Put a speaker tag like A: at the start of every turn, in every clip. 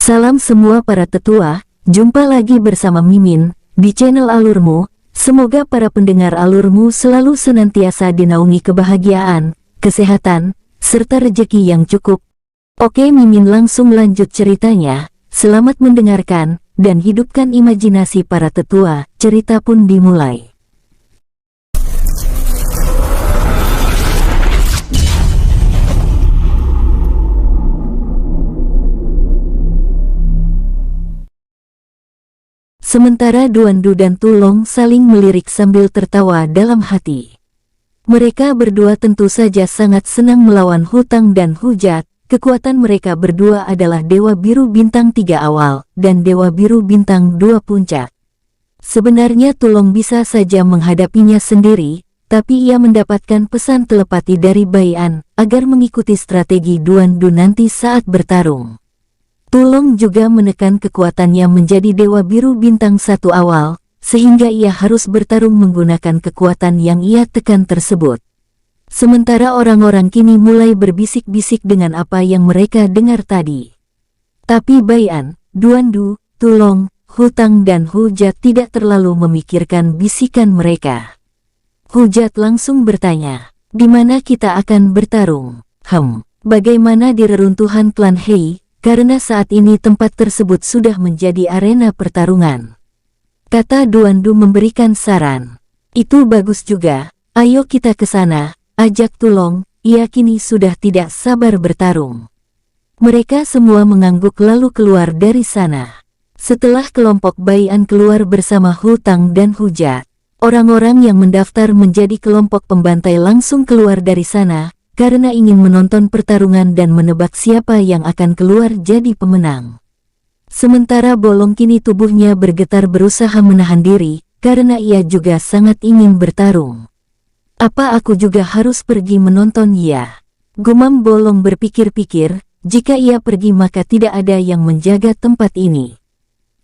A: Salam semua para tetua, jumpa lagi bersama Mimin, di channel Alurmu. Semoga para pendengar Alurmu selalu senantiasa dinaungi kebahagiaan, kesehatan, serta rezeki yang cukup. Oke, Mimin langsung lanjut ceritanya. Selamat mendengarkan, dan hidupkan imajinasi para tetua. Cerita pun dimulai. Sementara Duandu dan Tulong saling melirik sambil tertawa dalam hati. Mereka berdua tentu saja sangat senang melawan Hutang dan Hujat. Kekuatan mereka berdua adalah Dewa Biru Bintang 3 awal, dan Dewa Biru Bintang 2 puncak. Sebenarnya Tulong bisa saja menghadapinya sendiri, tapi ia mendapatkan pesan telepati dari Bayan, agar mengikuti strategi Duandu nanti saat bertarung. Tulong juga menekan kekuatannya menjadi Dewa Biru Bintang 1 awal, sehingga ia harus bertarung menggunakan kekuatan yang ia tekan tersebut. Sementara orang-orang kini mulai berbisik-bisik dengan apa yang mereka dengar tadi. Tapi Bayan, Duandu, Tulong, Hutang dan Hujat tidak terlalu memikirkan bisikan mereka. Hujat langsung bertanya, "Di mana kita akan bertarung?" Bagaimana di reruntuhan klan Hei? Karena saat ini tempat tersebut sudah menjadi arena pertarungan. Kata Duandu memberikan saran. "Itu bagus juga, ayo kita ke sana," ajak Tulong. Ia kini sudah tidak sabar bertarung. Mereka semua mengangguk lalu keluar dari sana. Setelah kelompok Bayan keluar bersama Hutang dan Hujat, orang-orang yang mendaftar menjadi kelompok pembantai langsung keluar dari sana, karena ingin menonton pertarungan dan menebak siapa yang akan keluar jadi pemenang. Sementara Bolong kini tubuhnya bergetar berusaha menahan diri, karena ia juga sangat ingin bertarung. "Apa aku juga harus pergi menonton ya?" gumam Bolong berpikir-pikir, jika ia pergi maka tidak ada yang menjaga tempat ini.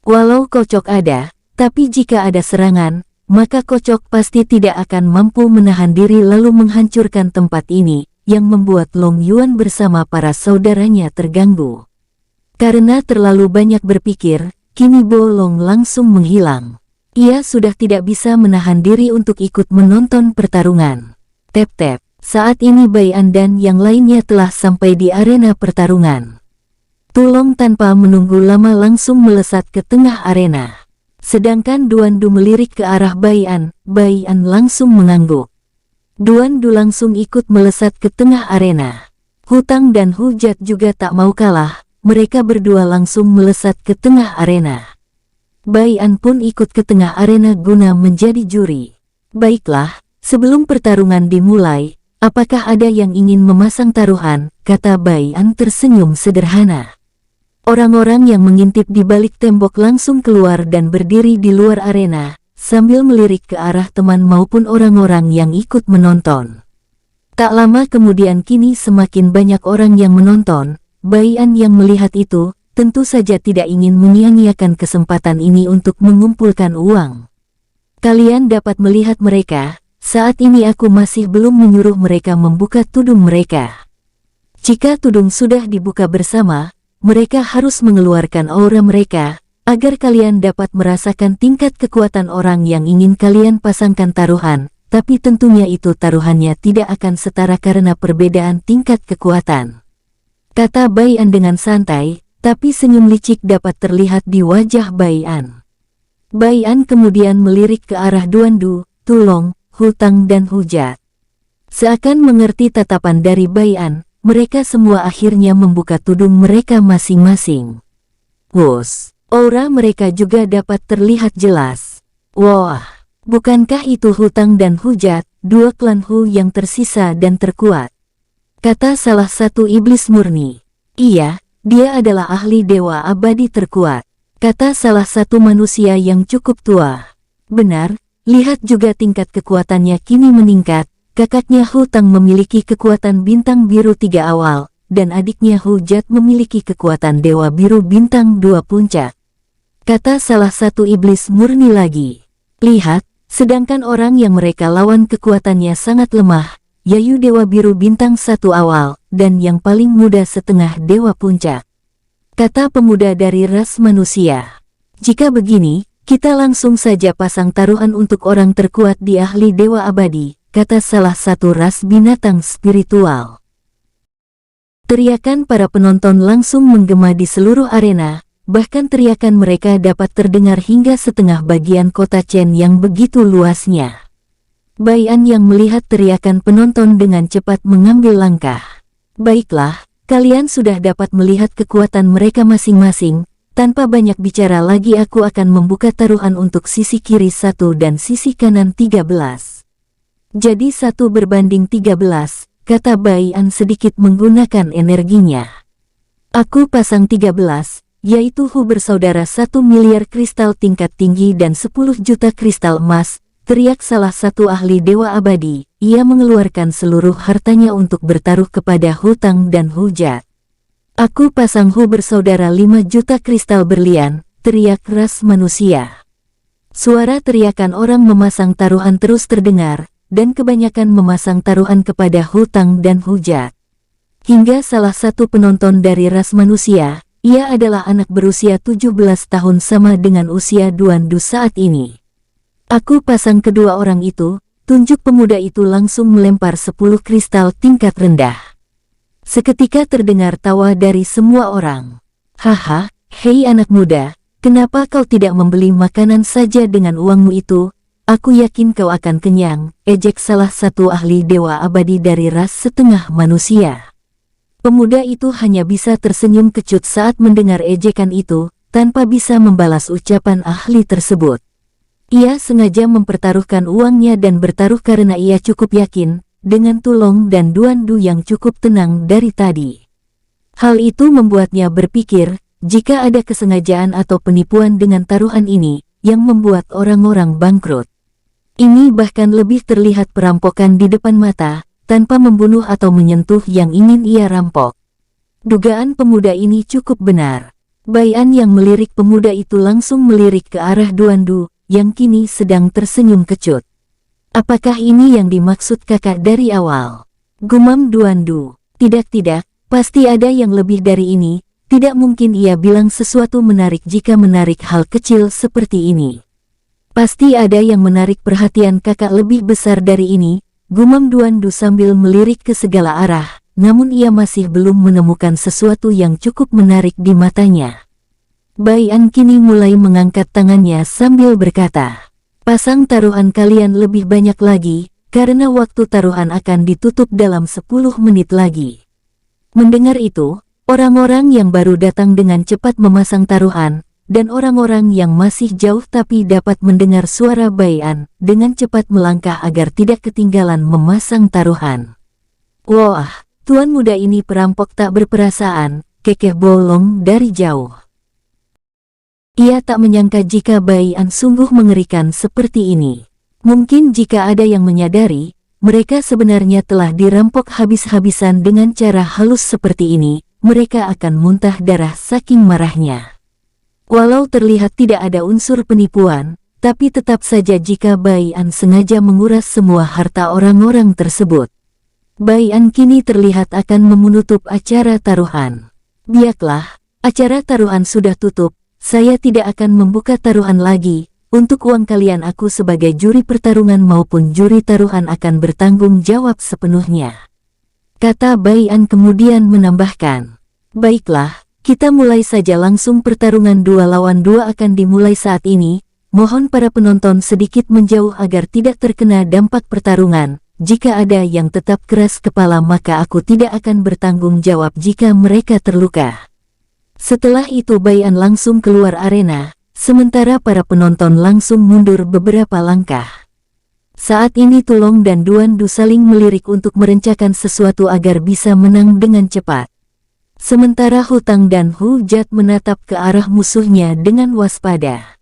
A: Walau Kocok ada, tapi jika ada serangan, maka Kocok pasti tidak akan mampu menahan diri lalu menghancurkan tempat ini, yang membuat Long Yuan bersama para saudaranya terganggu. Karena terlalu banyak berpikir, kini Bolong langsung menghilang. Ia sudah tidak bisa menahan diri untuk ikut menonton pertarungan. Tep-tep, saat ini Bayan dan yang lainnya telah sampai di arena pertarungan. Tulong tanpa menunggu lama langsung melesat ke tengah arena. Sedangkan Duandu melirik ke arah Bayan, Bayan langsung mengangguk. Duandu langsung ikut melesat ke tengah arena. Hutang dan Hujat juga tak mau kalah, mereka berdua langsung melesat ke tengah arena. Bayan pun ikut ke tengah arena guna menjadi juri. "Baiklah, sebelum pertarungan dimulai, apakah ada yang ingin memasang taruhan?" kata Bayan tersenyum sederhana. Orang-orang yang mengintip di balik tembok langsung keluar dan berdiri di luar arena, sambil melirik ke arah teman maupun orang-orang yang ikut menonton. Tak lama kemudian kini semakin banyak orang yang menonton. Bayan yang melihat itu, tentu saja tidak ingin menyia-nyiakan kesempatan ini untuk mengumpulkan uang. "Kalian dapat melihat mereka, saat ini aku masih belum menyuruh mereka membuka tudung mereka. Jika tudung sudah dibuka bersama, mereka harus mengeluarkan aura mereka, agar kalian dapat merasakan tingkat kekuatan orang yang ingin kalian pasangkan taruhan, tapi tentunya itu taruhannya tidak akan setara karena perbedaan tingkat kekuatan," kata Bayan dengan santai, tapi senyum licik dapat terlihat di wajah Bayan. Bayan kemudian melirik ke arah Duandu, Tulong, Hutang dan Hujat. Seakan mengerti tatapan dari Bayan, mereka semua akhirnya membuka tudung mereka masing-masing. Wus! Aura mereka juga dapat terlihat jelas. "Wah, bukankah itu Hutang dan Hujat, dua klan Hu yang tersisa dan terkuat?" kata salah satu iblis murni. "Iya, dia adalah ahli dewa abadi terkuat," kata salah satu manusia yang cukup tua. "Benar, lihat juga tingkat kekuatannya kini meningkat. Kakaknya Hutang memiliki kekuatan bintang biru 3 awal, dan adiknya Hujat memiliki kekuatan dewa biru bintang 2 puncak," kata salah satu iblis murni lagi. "Lihat, sedangkan orang yang mereka lawan kekuatannya sangat lemah, yaitu Dewa Biru Bintang 1 awal, dan yang paling muda setengah Dewa Puncak." kata pemuda dari ras manusia. Jika begini, kita langsung saja pasang taruhan untuk orang terkuat di ahli dewa abadi, kata salah satu ras binatang spiritual. Teriakan para penonton langsung menggema di seluruh arena, bahkan teriakan mereka dapat terdengar hingga setengah bagian kota Chen yang begitu luasnya. Bai An yang melihat teriakan penonton dengan cepat mengambil langkah. Baiklah, kalian sudah dapat melihat kekuatan mereka masing-masing. Tanpa banyak bicara lagi aku akan membuka taruhan untuk sisi kiri 1 dan sisi kanan 13. Jadi 1 berbanding 13, kata Bai An sedikit menggunakan energinya. Aku pasang 13, yaitu Hu bersaudara 1 miliar kristal tingkat tinggi dan 10 juta kristal emas. Teriak salah satu ahli dewa abadi, ia mengeluarkan seluruh hartanya untuk bertaruh kepada Hutang dan Hujat. Aku pasang Hu bersaudara 5 juta kristal berlian, teriak ras manusia. Suara teriakan orang memasang taruhan terus terdengar, dan kebanyakan memasang taruhan kepada Hutang dan Hujat. Hingga salah satu penonton dari ras manusia, ia adalah anak berusia 17 tahun sama dengan usia Duan Du saat ini. Aku pasang kedua orang itu, tunjuk pemuda itu langsung melempar 10 kristal tingkat rendah. Seketika terdengar tawa dari semua orang. Haha, hei anak muda, kenapa kau tidak membeli makanan saja dengan uangmu itu? Aku yakin kau akan kenyang, ejek salah satu ahli dewa abadi dari ras setengah manusia. Pemuda itu hanya bisa tersenyum kecut saat mendengar ejekan itu, tanpa bisa membalas ucapan ahli tersebut. Ia sengaja mempertaruhkan uangnya dan bertaruh karena ia cukup yakin dengan Tulong dan Duan Du yang cukup tenang dari tadi. Hal itu membuatnya berpikir, jika ada kesengajaan atau penipuan dengan taruhan ini, yang membuat orang-orang bangkrut. Ini bahkan lebih terlihat perampokan di depan mata, tanpa membunuh atau menyentuh yang ingin ia rampok. Dugaan pemuda ini cukup benar. Bai An yang melirik pemuda itu langsung melirik ke arah Duan Du, yang kini sedang tersenyum kecut. Apakah ini yang dimaksud kakak dari awal? Gumam Duan Du. Tidak, pasti ada yang lebih dari ini, tidak mungkin ia bilang sesuatu menarik jika menarik hal kecil seperti ini. Pasti ada yang menarik perhatian kakak lebih besar dari ini, gumam Duan Du sambil melirik ke segala arah, namun ia masih belum menemukan sesuatu yang cukup menarik di matanya. Bai An kini mulai mengangkat tangannya sambil berkata, pasang taruhan kalian lebih banyak lagi, karena waktu taruhan akan ditutup dalam 10 menit lagi. Mendengar itu, orang-orang yang baru datang dengan cepat memasang taruhan, dan orang-orang yang masih jauh tapi dapat mendengar suara Bai An, dengan cepat melangkah agar tidak ketinggalan memasang taruhan. Wah, tuan muda ini perampok tak berperasaan, kekeh bolong dari jauh. Ia tak menyangka jika Bai An sungguh mengerikan seperti ini. Mungkin jika ada yang menyadari, mereka sebenarnya telah dirampok habis-habisan dengan cara halus seperti ini, mereka akan muntah darah saking marahnya. Walau terlihat tidak ada unsur penipuan, tapi tetap saja jika Bai An sengaja menguras semua harta orang-orang tersebut. Bai An kini terlihat akan menutup acara taruhan. Biarlah, acara taruhan sudah tutup. Saya tidak akan membuka taruhan lagi, untuk uang kalian aku sebagai juri pertarungan maupun juri taruhan akan bertanggung jawab sepenuhnya. Kata Bai An kemudian menambahkan, baiklah, kita mulai saja langsung pertarungan 2 lawan 2 akan dimulai saat ini, mohon para penonton sedikit menjauh agar tidak terkena dampak pertarungan, jika ada yang tetap keras kepala maka aku tidak akan bertanggung jawab jika mereka terluka. Setelah itu Bai An langsung keluar arena, sementara para penonton langsung mundur beberapa langkah. Saat ini Tulong dan Duan Du saling melirik untuk merencanakan sesuatu agar bisa menang dengan cepat. Sementara Hutang dan Hujat menatap ke arah musuhnya dengan waspada.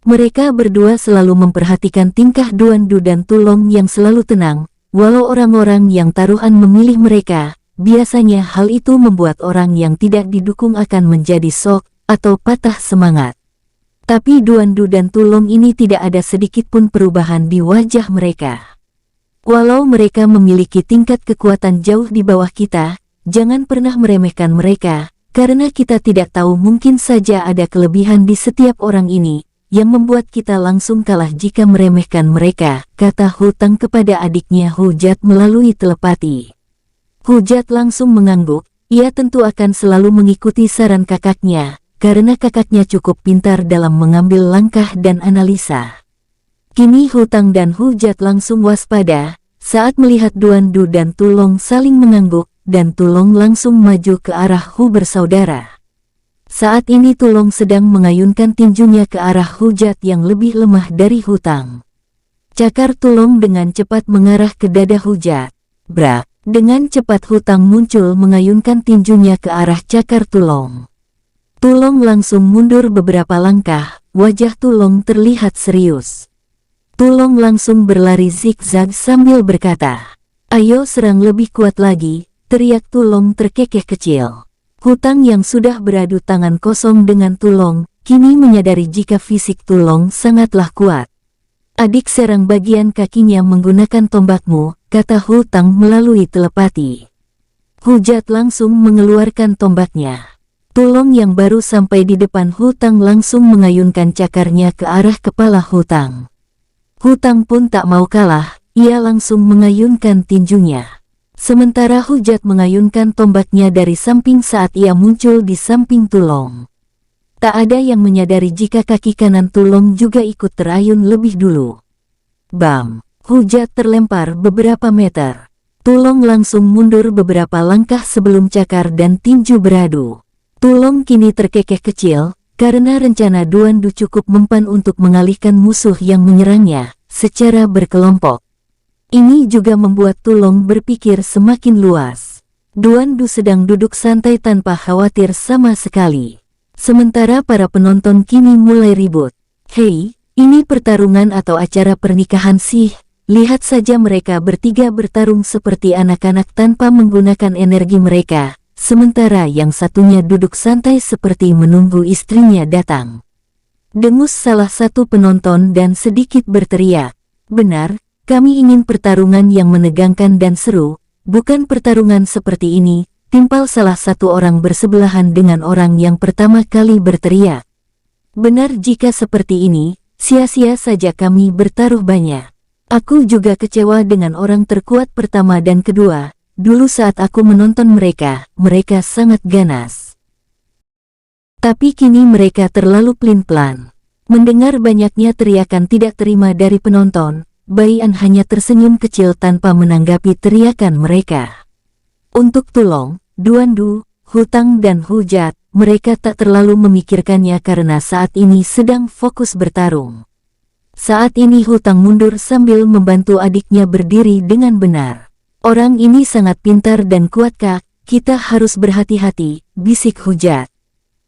A: Mereka berdua selalu memperhatikan tingkah Duan Du dan Tulong yang selalu tenang, walau orang-orang yang taruhan memilih mereka. Biasanya hal itu membuat orang yang tidak didukung akan menjadi shock atau patah semangat. Tapi Duan Du dan Tulong ini tidak ada sedikit pun perubahan di wajah mereka. Walau mereka memiliki tingkat kekuatan jauh di bawah kita, jangan pernah meremehkan mereka, karena kita tidak tahu, mungkin saja ada kelebihan di setiap orang ini, yang membuat kita langsung kalah jika meremehkan mereka, kata Hutang kepada adiknya Hujat melalui telepati. Hujat langsung mengangguk, ia tentu akan selalu mengikuti saran kakaknya, karena kakaknya cukup pintar dalam mengambil langkah dan analisa. Kini Hutang dan Hujat langsung waspada, saat melihat Duandu dan Tulong saling mengangguk, dan Tulong langsung maju ke arah Hu bersaudara. Saat ini Tulong sedang mengayunkan tinjunya ke arah Hujat yang lebih lemah dari Hutang. Cakar Tulong dengan cepat mengarah ke dada Hujat. Brak! Dengan cepat Hutang muncul mengayunkan tinjunya ke arah cakar Tulong. Tulong langsung mundur beberapa langkah, wajah Tulong terlihat serius. Tulong langsung berlari zigzag sambil berkata, "Ayo serang lebih kuat lagi," teriak Tulong terkekeh kecil. Hutang yang sudah beradu tangan kosong dengan Tulong, kini menyadari jika fisik Tulong sangatlah kuat. "Adik, serang bagian kakinya menggunakan tombakmu," kata Hutang melalui telepati. Hujat langsung mengeluarkan tombaknya. Tulong yang baru sampai di depan Hutang langsung mengayunkan cakarnya ke arah kepala Hutang. Hutang pun tak mau kalah, ia langsung mengayunkan tinjunya. Sementara Hujat mengayunkan tombaknya dari samping saat ia muncul di samping Tulong. Tak ada yang menyadari jika kaki kanan Tulong juga ikut terayun lebih dulu. Bam! Hujat terlempar beberapa meter. Tulong langsung mundur beberapa langkah sebelum cakar dan tinju beradu. Tulong kini terkekeh kecil, karena rencana Duandu cukup mempan untuk mengalihkan musuh yang menyerangnya secara berkelompok. Ini juga membuat Tulong berpikir semakin luas. Duandu sedang duduk santai tanpa khawatir sama sekali. Sementara para penonton kini mulai ribut. "Hei, ini pertarungan atau acara pernikahan sih? Lihat saja mereka bertiga bertarung seperti anak-anak tanpa menggunakan energi mereka." Sementara yang satunya duduk santai seperti menunggu istrinya datang. Dengus salah satu penonton dan sedikit berteriak, "Benar, kami ingin pertarungan yang menegangkan dan seru, bukan pertarungan seperti ini," timpal salah satu orang bersebelahan dengan orang yang pertama kali berteriak. "Benar, jika seperti ini, sia-sia saja kami bertaruh banyak. Aku juga kecewa dengan orang terkuat pertama dan kedua. Dulu saat aku menonton mereka sangat ganas. Tapi kini mereka terlalu pelin-pelan." Mendengar banyaknya teriakan tidak terima dari penonton, Baian hanya tersenyum kecil tanpa menanggapi teriakan mereka. Untuk Tulong, Duandu, Hutang dan Hujat, mereka tak terlalu memikirkannya karena saat ini sedang fokus bertarung. Saat ini Hutang mundur sambil membantu adiknya berdiri dengan benar. "Orang ini sangat pintar dan kuat, Kak. Kita harus berhati-hati," bisik Hujat.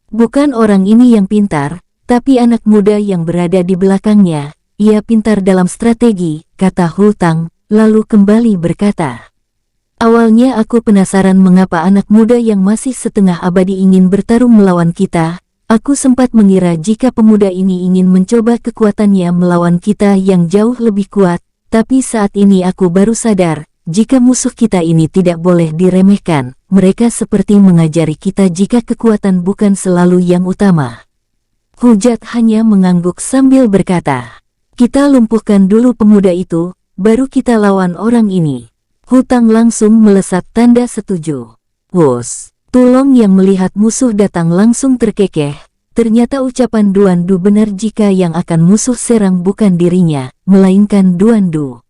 A: "Bukan orang ini yang pintar, tapi anak muda yang berada di belakangnya. Ia pintar dalam strategi," kata Hutang, lalu kembali berkata, "Awalnya aku penasaran mengapa anak muda yang masih setengah abadi ingin bertarung melawan kita. Aku sempat mengira jika pemuda ini ingin mencoba kekuatannya melawan kita yang jauh lebih kuat, tapi saat ini aku baru sadar, jika musuh kita ini tidak boleh diremehkan. Mereka seperti mengajari kita jika kekuatan bukan selalu yang utama." Hujat hanya mengangguk sambil berkata, "Kita lumpuhkan dulu pemuda itu, baru kita lawan orang ini." Hutang langsung melesat tanda setuju. Wus! Tulong yang melihat musuh datang langsung terkekeh. Ternyata ucapan Duandu benar jika yang akan musuh serang bukan dirinya, melainkan Duandu.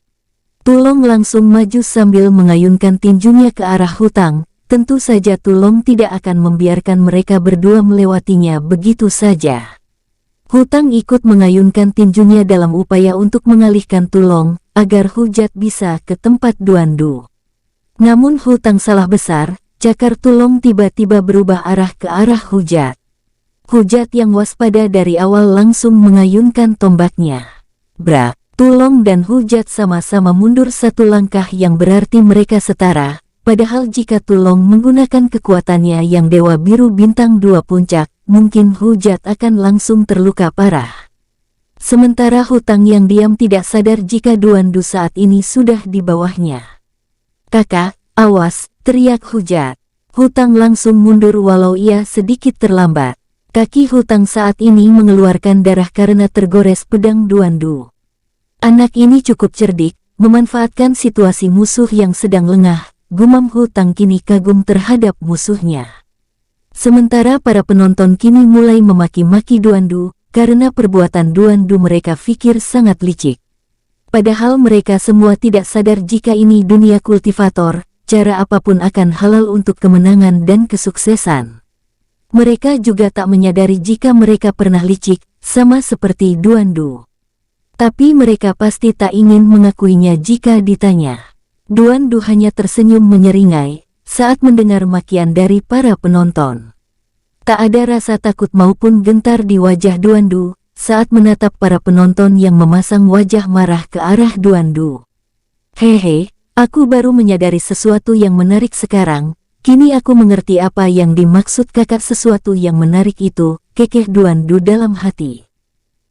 A: Tulong langsung maju sambil mengayunkan tinjunya ke arah Hutang. Tentu saja Tulong tidak akan membiarkan mereka berdua melewatinya begitu saja. Hutang ikut mengayunkan tinjunya dalam upaya untuk mengalihkan Tulong, agar Hujat bisa ke tempat Duandu. Namun Hutang salah besar, cakar Tulong tiba-tiba berubah arah ke arah Hujat. Hujat yang waspada dari awal langsung mengayunkan tombaknya. Brak! Tulong dan Hujat sama-sama mundur satu langkah yang berarti mereka setara, padahal jika Tulong menggunakan kekuatannya yang Dewa Biru Bintang 2 Puncak, mungkin Hujat akan langsung terluka parah. Sementara Hutang yang diam tidak sadar jika Duandu saat ini sudah di bawahnya. "Kakak, awas!" teriak Hujat. Hutang langsung mundur walau ia sedikit terlambat. Kaki Hutang saat ini mengeluarkan darah karena tergores pedang Duandu. Anak ini cukup cerdik, memanfaatkan situasi musuh yang sedang lengah, gumam Hutang kini kagum terhadap musuhnya. Sementara para penonton kini mulai memaki-maki Duandu, karena perbuatan Duandu mereka pikir sangat licik. Padahal mereka semua tidak sadar jika ini dunia kultivator, cara apapun akan halal untuk kemenangan dan kesuksesan. Mereka juga tak menyadari jika mereka pernah licik, sama seperti Duandu. Tapi mereka pasti tak ingin mengakuinya jika ditanya. Duandu hanya tersenyum menyeringai saat mendengar makian dari para penonton. Tak ada rasa takut maupun gentar di wajah Duandu saat menatap para penonton yang memasang wajah marah ke arah Duandu. Hehe, aku baru menyadari sesuatu yang menarik sekarang, kini aku mengerti apa yang dimaksud kakak sesuatu yang menarik itu, kekeh Duandu dalam hati.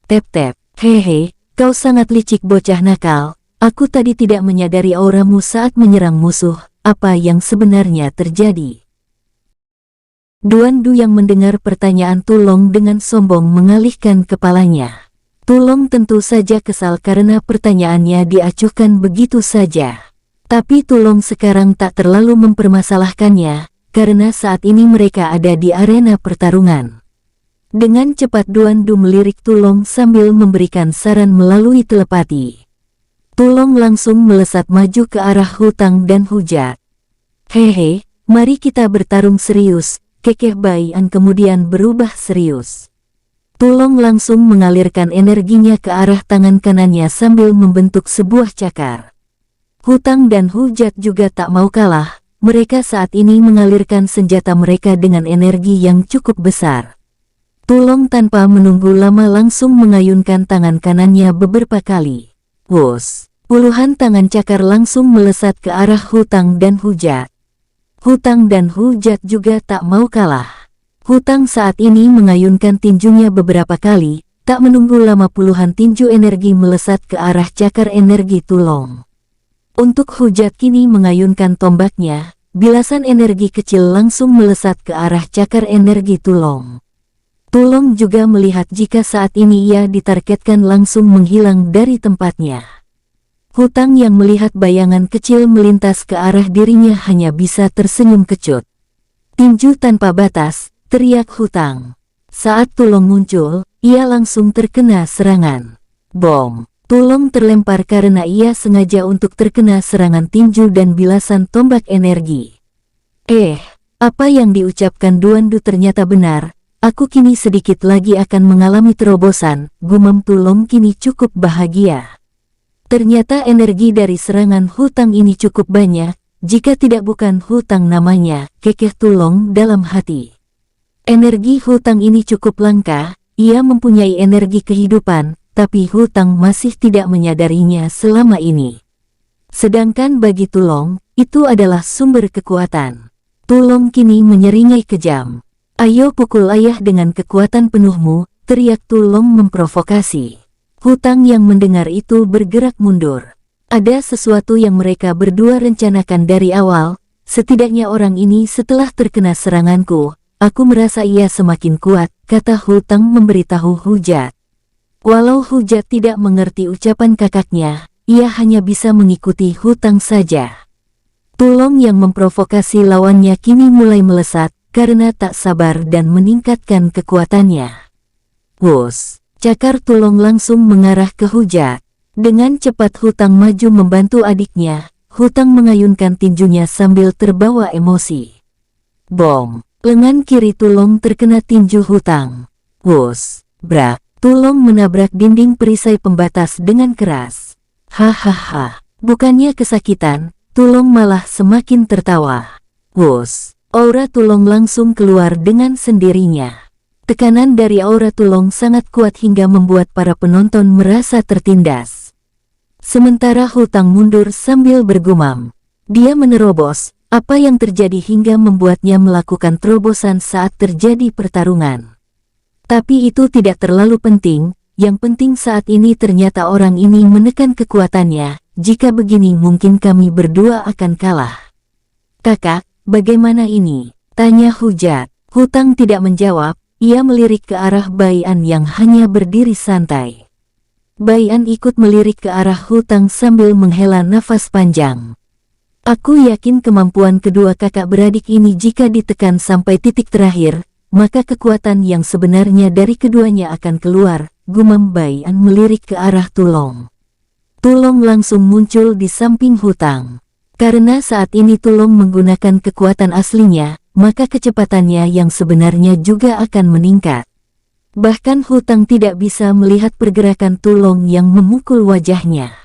A: Tep-tep, hehe, kau sangat licik bocah nakal, aku tadi tidak menyadari auramu saat menyerang musuh, apa yang sebenarnya terjadi? Duandu yang mendengar pertanyaan Tulong dengan sombong mengalihkan kepalanya. Tulong tentu saja kesal karena pertanyaannya diacuhkan begitu saja. Tapi Tulong sekarang tak terlalu mempermasalahkannya, karena saat ini mereka ada di arena pertarungan. Dengan cepat Duandu melirik Tulong sambil memberikan saran melalui telepati. Tulong langsung melesat maju ke arah Hutang dan Hujat. Hehe, mari kita bertarung serius. Kekeh Baian kemudian berubah serius. Tulong langsung mengalirkan energinya ke arah tangan kanannya sambil membentuk sebuah cakar. Hutang dan Hujat juga tak mau kalah, mereka saat ini mengalirkan senjata mereka dengan energi yang cukup besar. Tulong tanpa menunggu lama langsung mengayunkan tangan kanannya beberapa kali. Wus, puluhan tangan cakar langsung melesat ke arah Hutang dan Hujat. Hutang dan Hujat juga tak mau kalah. Hutang saat ini mengayunkan tinjunya beberapa kali, tak menunggu lama puluhan tinju energi melesat ke arah cakar energi Tulong. Untuk Hujat kini mengayunkan tombaknya, bilasan energi kecil langsung melesat ke arah cakar energi Tulong. Tulong juga melihat jika saat ini ia ditargetkan langsung menghilang dari tempatnya. Hutang yang melihat bayangan kecil melintas ke arah dirinya hanya bisa tersenyum kecut. Tinju tanpa batas, teriak Hutang. Saat Tulong muncul, ia langsung terkena serangan. Bom! Tulong terlempar karena ia sengaja untuk terkena serangan tinju dan bilasan tombak energi. Apa yang diucapkan Duandu ternyata benar, aku kini sedikit lagi akan mengalami terobosan, gumam Tulong kini cukup bahagia. Ternyata energi dari serangan Hutang ini cukup banyak, jika tidak bukan Hutang namanya, kekeh Tulong dalam hati. Energi Hutang ini cukup langka, ia mempunyai energi kehidupan, tapi Hutang masih tidak menyadarinya selama ini. Sedangkan bagi Tulong, itu adalah sumber kekuatan. Tulong kini menyeringai kejam. Ayo pukul ayah dengan kekuatan penuhmu, teriak Tulong memprovokasi. Hutang yang mendengar itu bergerak mundur. Ada sesuatu yang mereka berdua rencanakan dari awal, setidaknya orang ini setelah terkena seranganku, aku merasa ia semakin kuat, kata Hutang memberitahu Hujat. Walau Hujat tidak mengerti ucapan kakaknya, ia hanya bisa mengikuti Hutang saja. Tulong yang memprovokasi lawannya kini mulai melesat, karena tak sabar dan meningkatkan kekuatannya. Wus! Cakar Tulong langsung mengarah ke Hujat. Dengan cepat Hutang maju membantu adiknya. Hutang mengayunkan tinjunya sambil terbawa emosi. Bom! Lengan kiri Tulong terkena tinju Hutang. Wus! Brak! Tulong menabrak dinding perisai pembatas dengan keras. Hahaha! Bukannya kesakitan, Tulong malah semakin tertawa. Wus! Aura Tulong langsung keluar dengan sendirinya. Tekanan dari aura Tulong sangat kuat hingga membuat para penonton merasa tertindas. Sementara Hutang mundur sambil bergumam. Dia menerobos, apa yang terjadi hingga membuatnya melakukan terobosan saat terjadi pertarungan. Tapi itu tidak terlalu penting, yang penting saat ini ternyata orang ini menekan kekuatannya, jika begini mungkin kami berdua akan kalah. Kakak, bagaimana ini? Tanya Hujat. Hutang tidak menjawab, ia melirik ke arah Bai An yang hanya berdiri santai. Bai An ikut melirik ke arah Hutang sambil menghela nafas panjang. Aku yakin kemampuan kedua kakak beradik ini jika ditekan sampai titik terakhir, maka kekuatan yang sebenarnya dari keduanya akan keluar, gumam Bai An melirik ke arah Tulong. Tulong langsung muncul di samping Hutang. Karena saat ini Tulong menggunakan kekuatan aslinya, maka kecepatannya yang sebenarnya juga akan meningkat. Bahkan Hutang tidak bisa melihat pergerakan Tulong yang memukul wajahnya.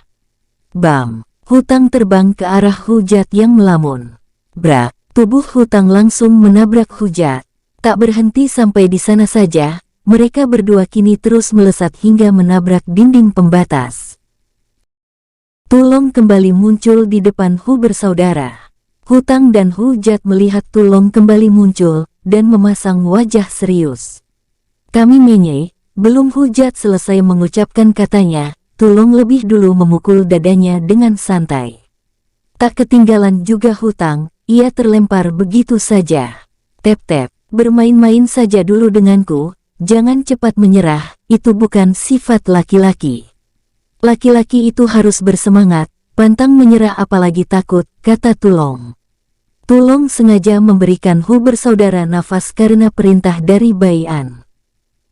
A: Bam! Hutang terbang ke arah Hujat yang melamun. Brak! Tubuh Hutang langsung menabrak Hujat. Tak berhenti sampai di sana saja, mereka berdua kini terus melesat hingga menabrak dinding pembatas. Tulong kembali muncul di depan Hu bersaudara. Hutang dan Hujat melihat Tulong kembali muncul, dan memasang wajah serius. Kami menye, belum Hujat selesai mengucapkan katanya, Tulong lebih dulu memukul dadanya dengan santai. Tak ketinggalan juga Hutang, ia terlempar begitu saja. Tep-tep, bermain-main saja dulu denganku, jangan cepat menyerah, itu bukan sifat laki-laki. Laki-laki itu harus bersemangat, pantang menyerah apalagi takut, kata Tulong. Tulong sengaja memberikan Hu bersaudara nafas karena perintah dari Bai An.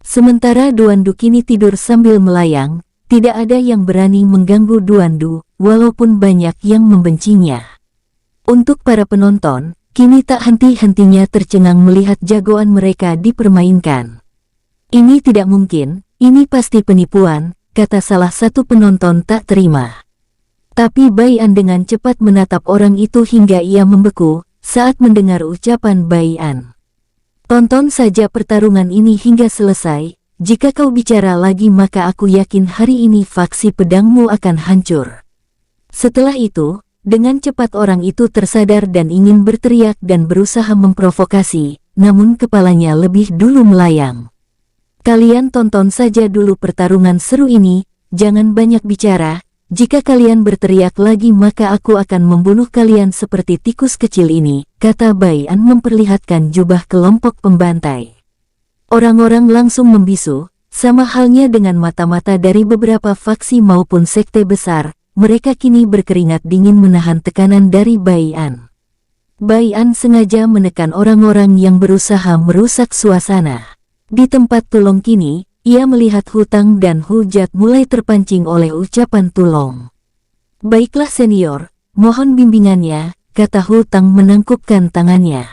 A: Sementara Duandu kini tidur sambil melayang, tidak ada yang berani mengganggu Duandu, walaupun banyak yang membencinya. Untuk para penonton, kini tak henti-hentinya tercengang melihat jagoan mereka dipermainkan. Ini tidak mungkin, ini pasti penipuan, kata salah satu penonton tak terima. Tapi Bai An dengan cepat menatap orang itu hingga ia membeku saat mendengar ucapan Bai An. Tonton saja pertarungan ini hingga selesai, jika kau bicara lagi maka aku yakin hari ini faksi pedangmu akan hancur. Setelah itu, dengan cepat orang itu tersadar dan ingin berteriak dan berusaha memprovokasi, namun kepalanya lebih dulu melayang. Kalian tonton saja dulu pertarungan seru ini, jangan banyak bicara, jika kalian berteriak lagi maka aku akan membunuh kalian seperti tikus kecil ini, kata Bai An memperlihatkan jubah kelompok pembantai. Orang-orang langsung membisu, sama halnya dengan mata-mata dari beberapa faksi maupun sekte besar, mereka kini berkeringat dingin menahan tekanan dari Bai An. Bai An sengaja menekan orang-orang yang berusaha merusak suasana. Di tempat Tulong kini, ia melihat Hutang dan Hujat mulai terpancing oleh ucapan Tulong. Baiklah senior, mohon bimbingannya, kata Hutang menangkupkan tangannya.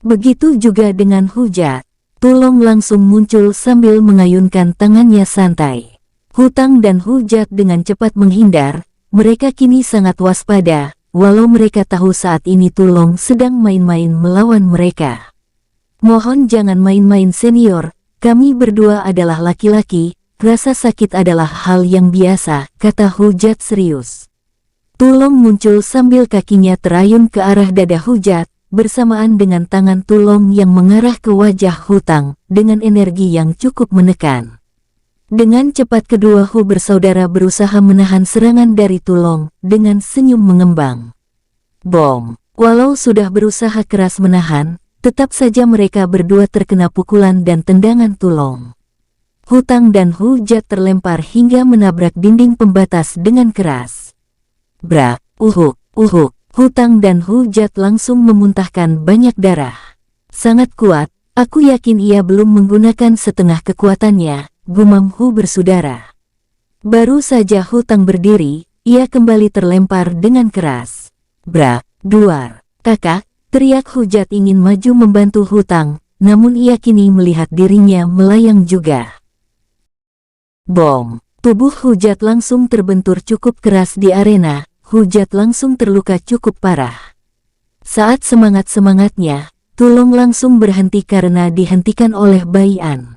A: Begitu juga dengan Hujat. Tulong langsung muncul sambil mengayunkan tangannya santai. Hutang dan Hujat dengan cepat menghindar, mereka kini sangat waspada, walau mereka tahu saat ini Tulong sedang main-main melawan mereka. Mohon jangan main-main senior. Kami berdua adalah laki-laki, rasa sakit adalah hal yang biasa, kata Hujat serius. Tulong muncul sambil kakinya terayun ke arah dada Hujat, bersamaan dengan tangan Tulong yang mengarah ke wajah Hutang, dengan energi yang cukup menekan. Dengan cepat kedua Hu bersaudara berusaha menahan serangan dari Tulong, dengan senyum mengembang. Bom! Walau sudah berusaha keras menahan, tetap saja mereka berdua terkena pukulan dan tendangan Tulong. Hutang dan Hujat terlempar hingga menabrak dinding pembatas dengan keras. Brak, uhuk, uhuk, Hutang dan Hujat langsung memuntahkan banyak darah. Sangat kuat, aku yakin ia belum menggunakan setengah kekuatannya, gumam Hu bersaudara. Baru saja Hutang berdiri, ia kembali terlempar dengan keras. Brak, duar, kakak, teriak Hujat ingin maju membantu Hutang, namun ia kini melihat dirinya melayang juga. Bom! Tubuh Hujat langsung terbentur cukup keras di arena, Hujat langsung terluka cukup parah. Saat semangat-semangatnya, Tulong langsung berhenti karena dihentikan oleh Bai An.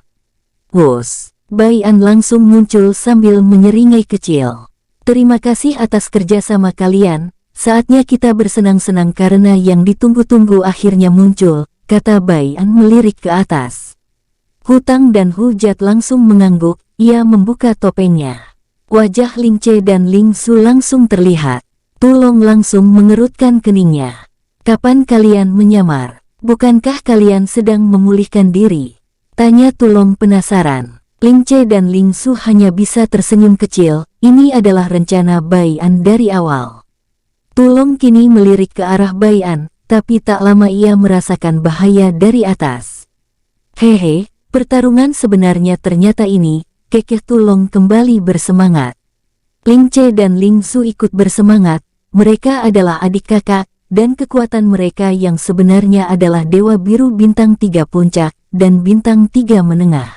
A: Wus! Bai An langsung muncul sambil menyeringai kecil. Terima kasih atas kerjasama kalian. Saatnya kita bersenang-senang karena yang ditunggu-tunggu akhirnya muncul, kata Bai An melirik ke atas. Hutang dan Hujat langsung mengangguk, ia membuka topengnya. Wajah Ling Ce dan Ling Su langsung terlihat. Tulong langsung mengerutkan keningnya. Kapan kalian menyamar? Bukankah kalian sedang memulihkan diri? Tanya Tulong penasaran. Ling Ce dan Ling Su hanya bisa tersenyum kecil, ini adalah rencana Bai An dari awal. Tulong kini melirik ke arah Bai An, tapi tak lama ia merasakan bahaya dari atas. Hehe, pertarungan sebenarnya ternyata ini, kekeh Tulong kembali bersemangat. Ling Ce dan Ling Su ikut bersemangat, mereka adalah adik kakak, dan kekuatan mereka yang sebenarnya adalah Dewa Biru Bintang 3 Puncak, dan Bintang 3 Menengah.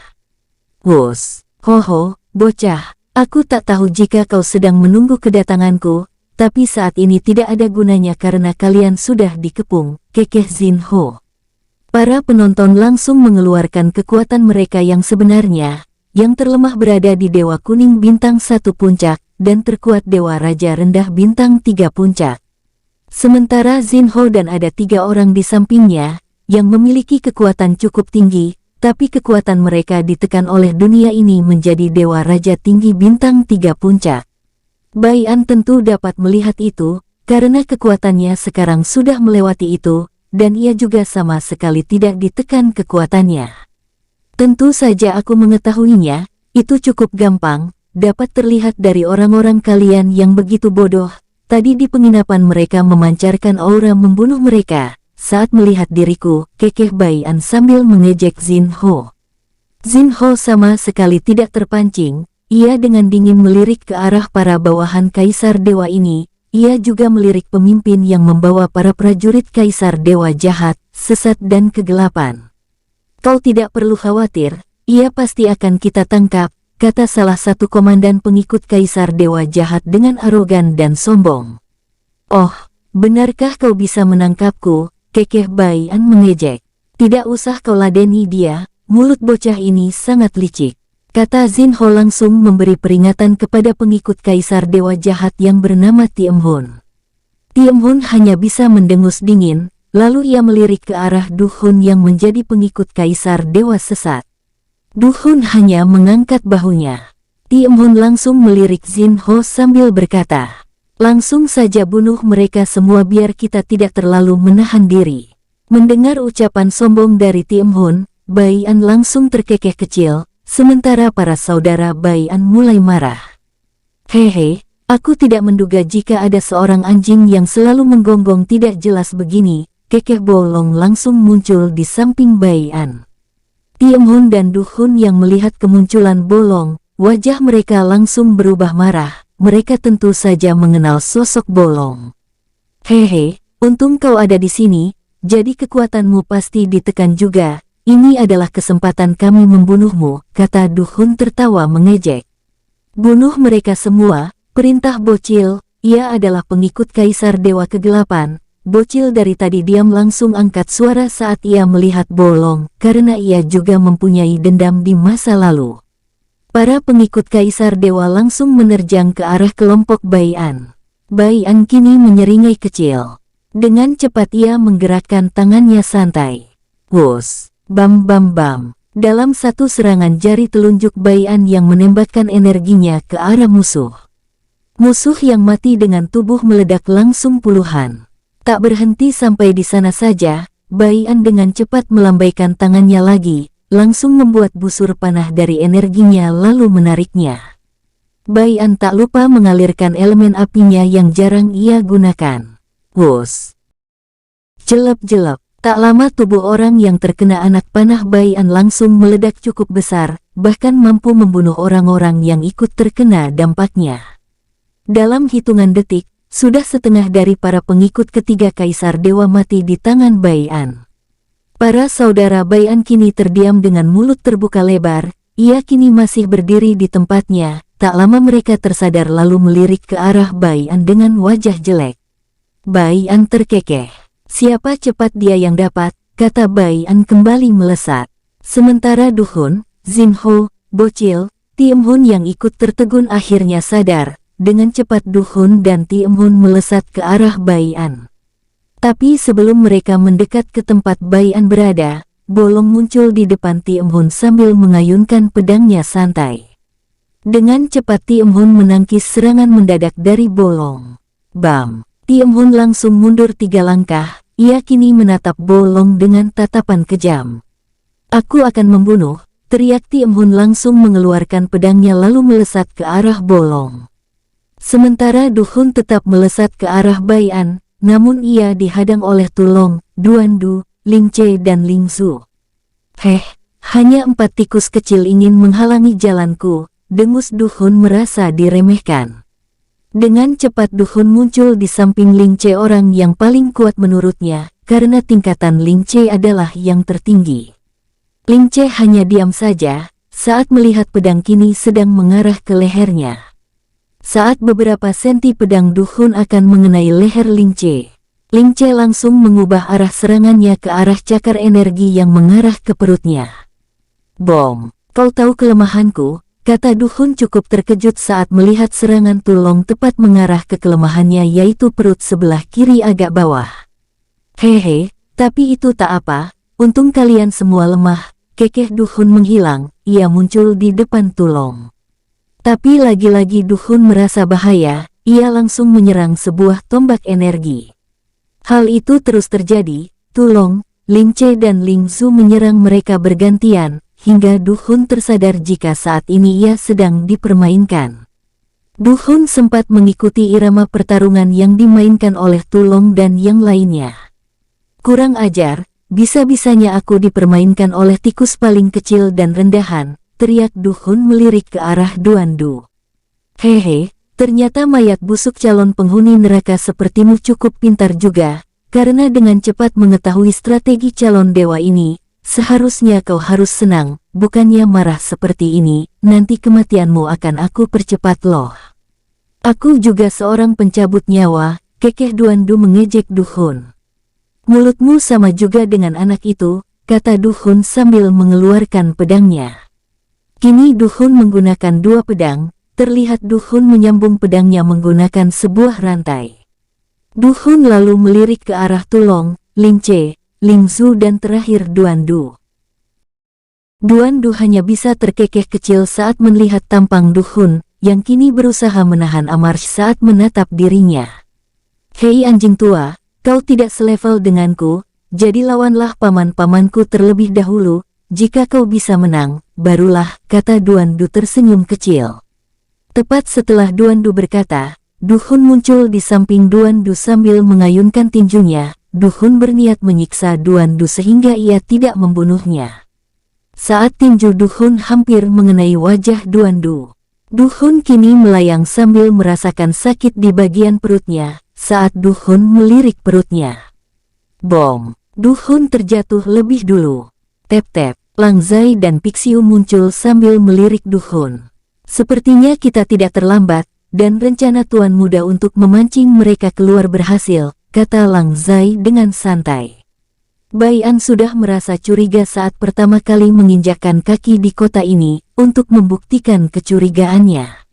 A: Wos, hoho, bocah, aku tak tahu jika kau sedang menunggu kedatanganku, tapi saat ini tidak ada gunanya karena kalian sudah dikepung, kekeh Zin Ho. Para penonton langsung mengeluarkan kekuatan mereka yang sebenarnya, yang terlemah berada di Dewa Kuning Bintang 1 Puncak, dan terkuat Dewa Raja Rendah Bintang 3 Puncak. Sementara Zin Ho dan ada 3 orang di sampingnya, yang memiliki kekuatan cukup tinggi, tapi kekuatan mereka ditekan oleh dunia ini menjadi Dewa Raja Tinggi Bintang 3 Puncak. Bai An tentu dapat melihat itu, karena kekuatannya sekarang sudah melewati itu, dan ia juga sama sekali tidak ditekan kekuatannya. Tentu saja aku mengetahuinya, itu cukup gampang, dapat terlihat dari orang-orang kalian yang begitu bodoh. Tadi di penginapan mereka memancarkan aura membunuh mereka. Saat melihat diriku, kekeh Bai An sambil mengejek Zin Ho. Zin Ho sama sekali tidak terpancing, ia dengan dingin melirik ke arah para bawahan Kaisar Dewa ini, ia juga melirik pemimpin yang membawa para prajurit Kaisar Dewa jahat, sesat dan kegelapan. Kau tidak perlu khawatir, ia pasti akan kita tangkap, kata salah satu komandan pengikut Kaisar Dewa jahat dengan arogan dan sombong. Oh, benarkah kau bisa menangkapku? Kekeh Bai An mengejek. Tidak usah kau ladeni dia, mulut bocah ini sangat licik. Kata Zin Ho langsung memberi peringatan kepada pengikut Kaisar Dewa jahat yang bernama Tiem Hun. Tiem Hun hanya bisa mendengus dingin, lalu ia melirik ke arah Du Hun yang menjadi pengikut Kaisar Dewa sesat. Du Hun hanya mengangkat bahunya. Tiem Hun langsung melirik Zin Ho sambil berkata, langsung saja bunuh mereka semua biar kita tidak terlalu menahan diri. Mendengar ucapan sombong dari Tiem Hun, Bai An langsung terkekeh kecil, sementara para saudara Bai An mulai marah. Hehe, aku tidak menduga jika ada seorang anjing yang selalu menggonggong tidak jelas begini, kekeh Bolong langsung muncul di samping Bai An. Tiem Hun dan Du Hun yang melihat kemunculan Bolong, wajah mereka langsung berubah marah. Mereka tentu saja mengenal sosok Bolong. Hehe, untung kau ada di sini, jadi kekuatanmu pasti ditekan juga. Ini adalah kesempatan kami membunuhmu, kata Du Hun tertawa mengejek. Bunuh mereka semua, perintah bocil, ia adalah pengikut Kaisar Dewa Kegelapan. Bocil dari tadi diam langsung angkat suara saat ia melihat Bolong, karena ia juga mempunyai dendam di masa lalu. Para pengikut Kaisar Dewa langsung menerjang ke arah kelompok Bai An. Bai An kini menyeringai kecil. Dengan cepat ia menggerakkan tangannya santai. Wos, bam bam bam. Dalam satu serangan jari telunjuk Bai An yang menembakkan energinya ke arah musuh. Musuh yang mati dengan tubuh meledak langsung puluhan. Tak berhenti sampai di sana saja, Bai An dengan cepat melambaikan tangannya lagi. Langsung membuat busur panah dari energinya lalu menariknya. Bai An tak lupa mengalirkan elemen apinya yang jarang ia gunakan. Wos! Jelap-jelap, tak lama tubuh orang yang terkena anak panah Bai An langsung meledak cukup besar, bahkan mampu membunuh orang-orang yang ikut terkena dampaknya. Dalam hitungan detik, sudah setengah dari para pengikut ketiga Kaisar Dewa mati di tangan Bai An. Para saudara Bai An kini terdiam dengan mulut terbuka lebar, ia kini masih berdiri di tempatnya, tak lama mereka tersadar lalu melirik ke arah Bai An dengan wajah jelek. Bai An terkekeh. Siapa cepat dia yang dapat, kata Bai An kembali melesat. Sementara Du Hun, Zin Ho, Bocil, Tiem Hun yang ikut tertegun akhirnya sadar, dengan cepat Du Hun dan Tiem Hun melesat ke arah Bai An. Tapi sebelum mereka mendekat ke tempat Bai An berada, Bolong muncul di depan Tiem Hun sambil mengayunkan pedangnya santai. Dengan cepat Tiem Hun menangkis serangan mendadak dari Bolong. Bam! Tiem Hun langsung mundur 3 langkah, ia kini menatap Bo Long dengan tatapan kejam. "Aku akan membunuh," teriak Tim Hun langsung mengeluarkan pedangnya lalu melesat ke arah Bo Long. Sementara Du Hun tetap melesat ke arah Bai An, namun ia dihadang oleh Tu Long, Duan Du, Ling Che dan Ling Zhu. Hanya 4 tikus kecil ingin menghalangi jalanku," dengus Du Hun merasa diremehkan. Dengan cepat Du Hun muncul di samping Ling Che, orang yang paling kuat menurutnya, karena tingkatan Ling Che adalah yang tertinggi. Ling Che hanya diam saja saat melihat pedang kini sedang mengarah ke lehernya. Saat beberapa senti pedang Du Hun akan mengenai leher Ling Che langsung mengubah arah serangannya ke arah cakar energi yang mengarah ke perutnya. "Bom, kau tahu kelemahanku," kata Du Hun cukup terkejut saat melihat serangan Tu Long tepat mengarah ke kelemahannya, yaitu perut sebelah kiri agak bawah. "Hehe, tapi itu tak apa, untung kalian semua lemah," kekeh Du Hun menghilang. Ia muncul di depan Tu Long. Tapi lagi-lagi Du Hun merasa bahaya, ia langsung menyerang sebuah tombak energi. Hal itu terus terjadi, Tu Long, Ling Che dan Ling Zhu menyerang mereka bergantian, hingga Du Hun tersadar jika saat ini ia sedang dipermainkan. Du Hun sempat mengikuti irama pertarungan yang dimainkan oleh Tu Long dan yang lainnya. "Kurang ajar, bisa-bisanya aku dipermainkan oleh tikus paling kecil dan rendahan," teriak Du Hun melirik ke arah Duan Du. "Hehe, ternyata mayat busuk calon penghuni neraka sepertimu cukup pintar juga, karena dengan cepat mengetahui strategi calon dewa ini, seharusnya kau harus senang, bukannya marah seperti ini. Nanti kematianmu akan aku percepat loh. Aku juga seorang pencabut nyawa," kekeh Duan Du mengejek Du Hun. "Mulutmu sama juga dengan anak itu," kata Du Hun sambil mengeluarkan pedangnya. Kini Du Hun menggunakan 2 pedang, terlihat Du Hun menyambung pedangnya menggunakan sebuah rantai. Du Hun lalu melirik ke arah Tu Long, Ling Che, Ling Zhu dan terakhir Duan Du. Duan Du hanya bisa terkekeh kecil saat melihat tampang Du Hun, yang kini berusaha menahan amarah saat menatap dirinya. "Hei anjing tua, kau tidak selevel denganku, jadi lawanlah paman-pamanku terlebih dahulu, jika kau bisa menang, barulah," kata Duan Du tersenyum kecil. Tepat setelah Duan Du berkata, Du Hun muncul di samping Duan Du sambil mengayunkan tinjunya. Du Hun berniat menyiksa Duan Du sehingga ia tidak membunuhnya. Saat tinju Du Hun hampir mengenai wajah Duan Du, Du Hun kini melayang sambil merasakan sakit di bagian perutnya saat Du Hun melirik perutnya. Bom! Du Hun terjatuh lebih dulu. Tep-tep, Lang Zai dan Pixiu muncul sambil melirik Du Hun. "Sepertinya kita tidak terlambat, dan rencana Tuan Muda untuk memancing mereka keluar berhasil," kata Lang Zai dengan santai. Bai An sudah merasa curiga saat pertama kali menginjakkan kaki di kota ini, untuk membuktikan kecurigaannya.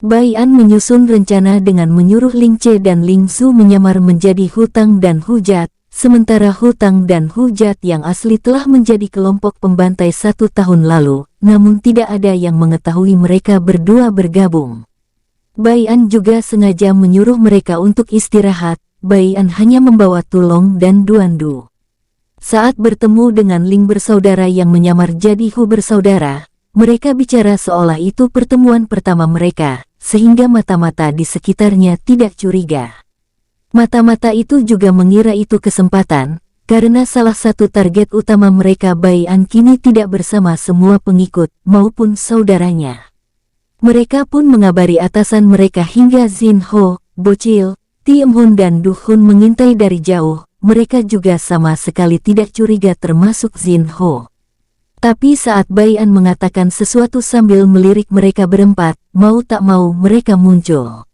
A: Bai An menyusun rencana dengan menyuruh Ling Che dan Ling Zhu menyamar menjadi Hutang dan Hujat, sementara Hutang dan Hujat yang asli telah menjadi kelompok pembantai 1 tahun lalu, namun tidak ada yang mengetahui mereka berdua bergabung. Bai An juga sengaja menyuruh mereka untuk istirahat. Bai An hanya membawa Tu Long dan Duan Du. Saat bertemu dengan Ling bersaudara yang menyamar jadi Hu bersaudara, mereka bicara seolah itu pertemuan pertama mereka, sehingga mata-mata di sekitarnya tidak curiga. Mata-mata itu juga mengira itu kesempatan, karena salah satu target utama mereka Bai An kini tidak bersama semua pengikut maupun saudaranya. Mereka pun mengabari atasan mereka hingga Zin Ho, Bocil, Tim Hun dan Du Hun mengintai dari jauh. Mereka juga sama sekali tidak curiga termasuk Zin Ho. Tapi saat Bai An mengatakan sesuatu sambil melirik mereka berempat, mau tak mau mereka muncul.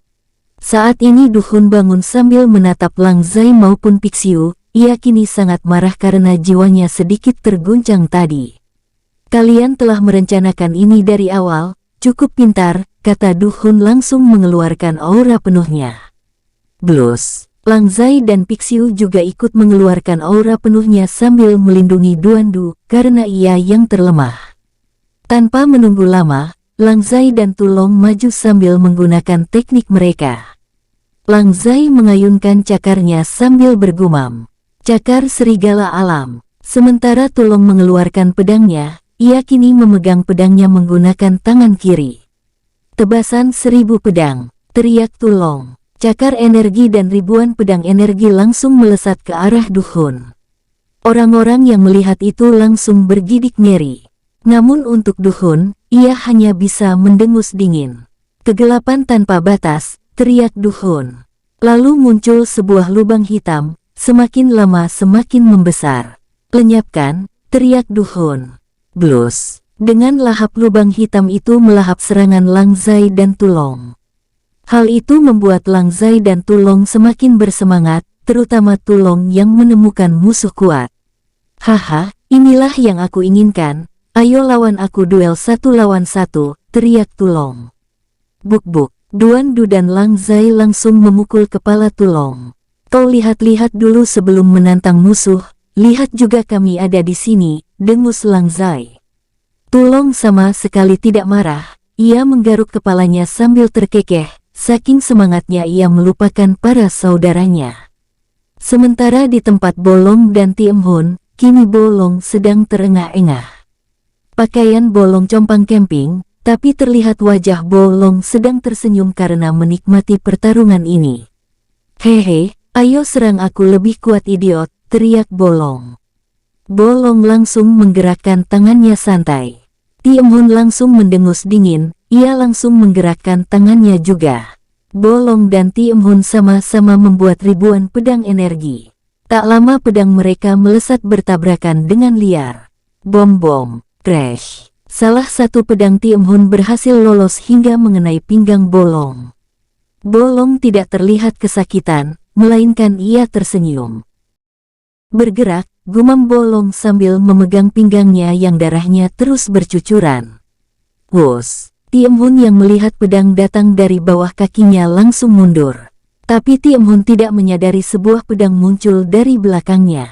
A: Saat ini Du Hun bangun sambil menatap Lang Zai maupun Pixiu. Ia kini sangat marah karena jiwanya sedikit terguncang tadi. "Kalian telah merencanakan ini dari awal, cukup pintar," kata Du Hun langsung mengeluarkan aura penuhnya. Blus! Lang Zai dan Pixiu juga ikut mengeluarkan aura penuhnya sambil melindungi Duan Du, karena ia yang terlemah. Tanpa menunggu lama, Lang Zai dan Tu Long maju sambil menggunakan teknik mereka. Lang Zai mengayunkan cakarnya sambil bergumam, Cakar serigala alam. Sementara Tulong mengeluarkan pedangnya, ia kini memegang pedangnya menggunakan tangan kiri. Tebasan 1000 pedang, teriak Tulong. Cakar energi dan ribuan pedang energi langsung melesat ke arah Duhun. Orang-orang yang melihat itu langsung bergidik ngeri. Namun untuk Duhun, ia hanya bisa mendengus dingin. Kegelapan tanpa batas, teriak Duhun. Lalu muncul sebuah lubang hitam, semakin lama semakin membesar. Lenyapkan, teriak Duhun. Blus. Dengan lahap lubang hitam itu melahap serangan Lang Zai dan Tulong. Hal itu membuat Lang Zai dan Tulong semakin bersemangat, terutama Tulong yang menemukan musuh kuat. Haha, inilah yang aku inginkan, ayo lawan aku duel 1 lawan 1, teriak Tulong. Buk-buk, Duan Du dan Lang Zai langsung memukul kepala Tulong. Kau lihat-lihat dulu sebelum menantang musuh, lihat juga kami ada di sini, dengus Lang Zai. Tulong sama sekali tidak marah, ia menggaruk kepalanya sambil terkekeh, saking semangatnya ia melupakan para saudaranya. Sementara di tempat Bolong dan Tiem Hun, kini Bolong sedang terengah-engah. Pakaian Bolong compang camping, tapi terlihat wajah Bolong sedang tersenyum karena menikmati pertarungan ini. Hehe, ayo serang aku lebih kuat idiot, teriak Bolong. Bolong langsung menggerakkan tangannya santai. Tiem Hun langsung mendengus dingin, ia langsung menggerakkan tangannya juga. Bolong dan Tiem Hun sama-sama membuat ribuan pedang energi. Tak lama pedang mereka melesat bertabrakan dengan liar. Bom-bom, crash. Salah satu pedang Tiem Hun berhasil lolos hingga mengenai pinggang Bolong. Bolong tidak terlihat kesakitan, melainkan ia tersenyum. Bergerak, gumam Bolong sambil memegang pinggangnya yang darahnya terus bercucuran. Wus, Tiem Hun yang melihat pedang datang dari bawah kakinya langsung mundur. Tapi Tiem Hun tidak menyadari sebuah pedang muncul dari belakangnya.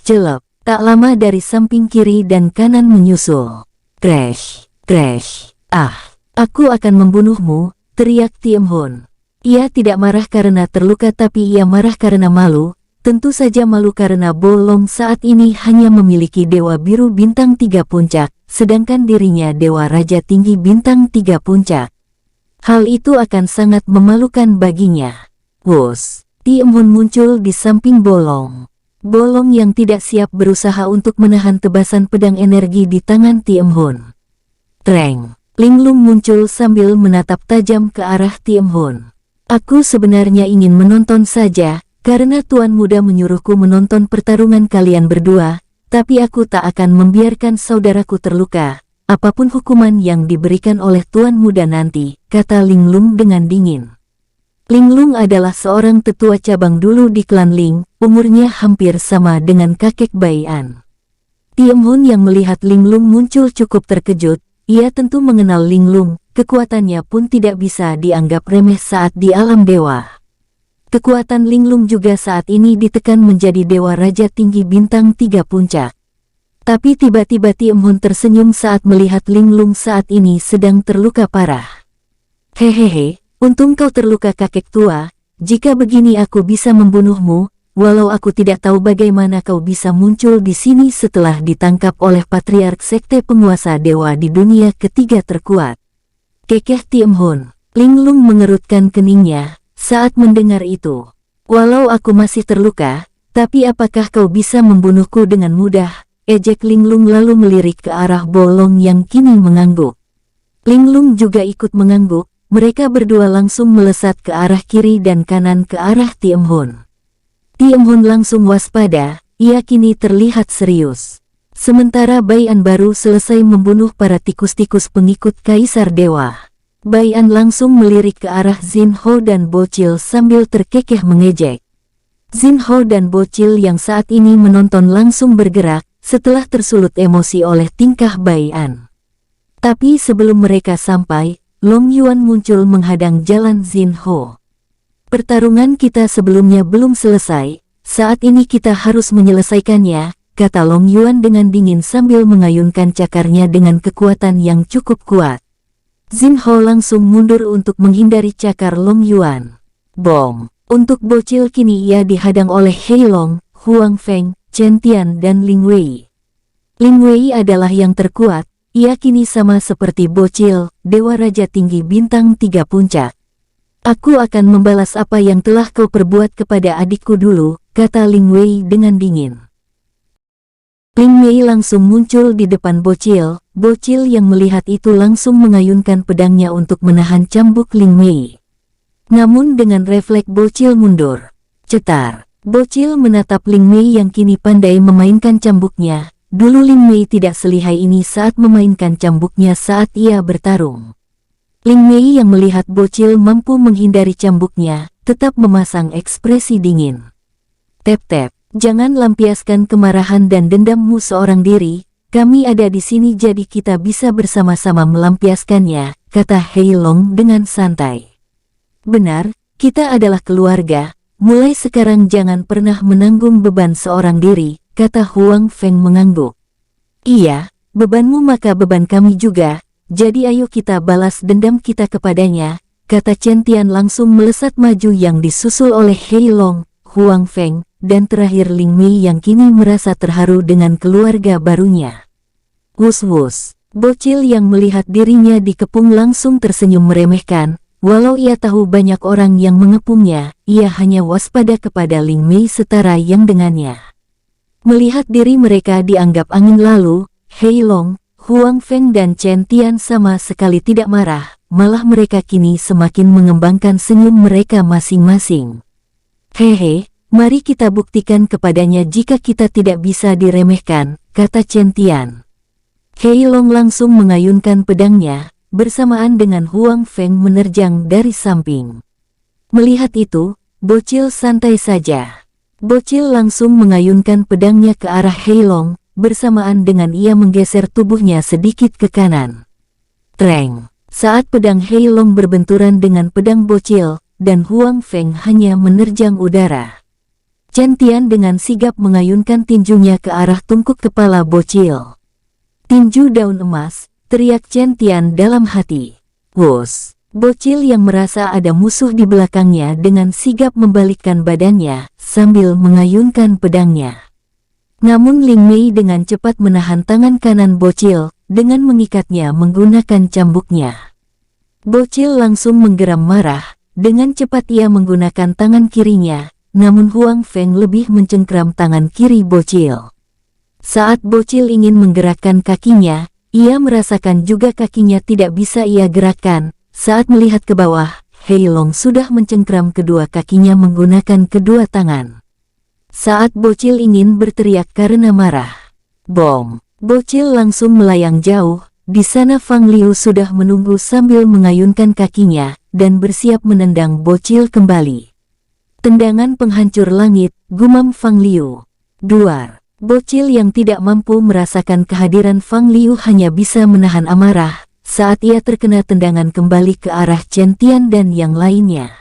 A: Celep, tak lama dari samping kiri dan kanan menyusul. Crash, crash, aku akan membunuhmu, teriak Tiem Hun. Ia tidak marah karena terluka tapi ia marah karena malu, tentu saja malu karena Bolong saat ini hanya memiliki Dewa Biru Bintang 3 Puncak, sedangkan dirinya Dewa Raja Tinggi Bintang 3 Puncak. Hal itu akan sangat memalukan baginya. Wus, Tiem Hun muncul di samping Bolong. Bolong yang tidak siap berusaha untuk menahan tebasan pedang energi di tangan Tiem Hun. Treng, Linglung muncul sambil menatap tajam ke arah Tiem Hun. Aku sebenarnya ingin menonton saja, karena Tuan Muda menyuruhku menonton pertarungan kalian berdua, tapi aku tak akan membiarkan saudaraku terluka, apapun hukuman yang diberikan oleh Tuan Muda nanti, kata Linglung dengan dingin. Linglung adalah seorang tetua cabang dulu di klan Ling, umurnya hampir sama dengan kakek Bai An. Tiem Hun yang melihat Linglung muncul cukup terkejut, ia tentu mengenal Linglung, kekuatannya pun tidak bisa dianggap remeh saat di alam dewa. Kekuatan Linglung juga saat ini ditekan menjadi Dewa Raja Tinggi Bintang 3 Puncak. Tapi tiba-tiba Tiem Hun tersenyum saat melihat Linglung saat ini sedang terluka parah. Hehehe, untung kau terluka kakek tua, jika begini aku bisa membunuhmu, walau aku tidak tahu bagaimana kau bisa muncul di sini setelah ditangkap oleh Patriark Sekte Penguasa Dewa di dunia ketiga terkuat. Kekeh Tiem Hun. Linglung mengerutkan keningnya saat mendengar itu. Walau aku masih terluka, tapi apakah kau bisa membunuhku dengan mudah? Ejek Linglung lalu melirik ke arah Bolong yang kini mengangguk. Linglung juga ikut mengangguk, mereka berdua langsung melesat ke arah kiri dan kanan ke arah Tiem Hun. Tiem Hun langsung waspada, ia kini terlihat serius. Sementara Bai An baru selesai membunuh para tikus-tikus pengikut Kaisar Dewa. Bai An langsung melirik ke arah Zin Ho dan Bocil sambil terkekeh mengejek. Zin Ho dan Bocil yang saat ini menonton langsung bergerak, setelah tersulut emosi oleh tingkah Bai An. Tapi sebelum mereka sampai, Long Yuan muncul menghadang jalan Zin Ho. Pertarungan kita sebelumnya belum selesai, saat ini kita harus menyelesaikannya, kata Long Yuan dengan dingin sambil mengayunkan cakarnya dengan kekuatan yang cukup kuat. Zin Ho langsung mundur untuk menghindari cakar Long Yuan. Bom! Untuk Bocil kini ia dihadang oleh Hei Long, Huang Feng, Chen Tian dan Ling Wei. Ling Wei adalah yang terkuat, ia kini sama seperti bocil, Dewa Raja Tinggi Bintang 3 Puncak. Aku akan membalas apa yang telah kau perbuat kepada adikku dulu, kata Ling Wei dengan dingin. Ling Wei langsung muncul di depan bocil. Bocil yang melihat itu langsung mengayunkan pedangnya untuk menahan cambuk Ling Wei. Namun dengan refleks bocil mundur. Cetar. Bocil menatap Ling Wei yang kini pandai memainkan cambuknya. Dulu Ling Wei tidak selihai ini saat memainkan cambuknya saat ia bertarung. Ling Wei yang melihat bocil mampu menghindari cambuknya, tetap memasang ekspresi dingin. Tep-tep. Jangan lampiaskan kemarahan dan dendammu seorang diri, kami ada di sini jadi kita bisa bersama-sama melampiaskannya, kata Hei Long dengan santai. Benar, kita adalah keluarga, mulai sekarang jangan pernah menanggung beban seorang diri, kata Huang Feng mengangguk. Iya, bebanmu maka beban kami juga, jadi ayo kita balas dendam kita kepadanya, kata Chen Tian langsung melesat maju yang disusul oleh Hei Long, Huang Feng, dan terakhir Ling Wei yang kini merasa terharu dengan keluarga barunya. Wus-wus, bocil yang melihat dirinya dikepung langsung tersenyum meremehkan, walau ia tahu banyak orang yang mengepungnya, ia hanya waspada kepada Ling Wei setara yang dengannya. Melihat diri mereka dianggap angin lalu, Hei Long, Huang Feng dan Chen Tian sama sekali tidak marah, malah mereka kini semakin mengembangkan senyum mereka masing-masing. Hehe. Mari kita buktikan kepadanya jika kita tidak bisa diremehkan, kata Chen Tian. Hei Long langsung mengayunkan pedangnya, bersamaan dengan Huang Feng menerjang dari samping. Melihat itu, bocil santai saja. Bocil langsung mengayunkan pedangnya ke arah Hei Long, bersamaan dengan ia menggeser tubuhnya sedikit ke kanan. Treng! Saat pedang Hei Long berbenturan dengan pedang bocil, dan Huang Feng hanya menerjang udara. Chen Tian dengan sigap mengayunkan tinjunya ke arah tungkuk kepala bocil. Tinju daun emas, teriak Chen Tian dalam hati. Wus! Bocil yang merasa ada musuh di belakangnya dengan sigap membalikkan badannya, sambil mengayunkan pedangnya. Namun Ling Wei dengan cepat menahan tangan kanan bocil, dengan mengikatnya menggunakan cambuknya. Bocil langsung menggeram marah, dengan cepat ia menggunakan tangan kirinya. Namun Huang Feng lebih mencengkram tangan kiri bocil. Saat bocil ingin menggerakkan kakinya, ia merasakan juga kakinya tidak bisa ia gerakkan. Saat melihat ke bawah, Hei Long sudah mencengkram kedua kakinya menggunakan kedua tangan. Saat bocil ingin berteriak karena marah, bom! Bocil langsung melayang jauh. Di sana Fang Liu sudah menunggu sambil mengayunkan kakinya, dan bersiap menendang bocil kembali. Tendangan penghancur langit, gumam Fang Liu. Duar. Bocil yang tidak mampu merasakan kehadiran Fang Liu hanya bisa menahan amarah, saat ia terkena tendangan kembali ke arah Chen Tian dan yang lainnya.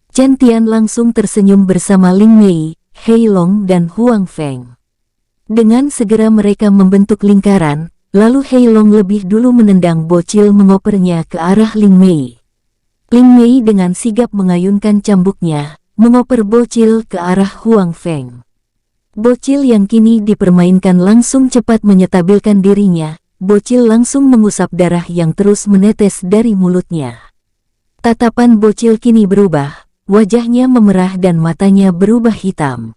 A: Chen Tian langsung tersenyum bersama Ling Wei, Hei Long dan Huang Feng. Dengan segera mereka membentuk lingkaran, lalu Hei Long lebih dulu menendang bocil mengopernya ke arah Ling Wei. Ling Wei dengan sigap mengayunkan cambuknya, mengoper bocil ke arah Huang Feng. Bocil yang kini dipermainkan langsung cepat menyetabilkan dirinya, bocil langsung mengusap darah yang terus menetes dari mulutnya. Tatapan bocil kini berubah, wajahnya memerah dan matanya berubah hitam.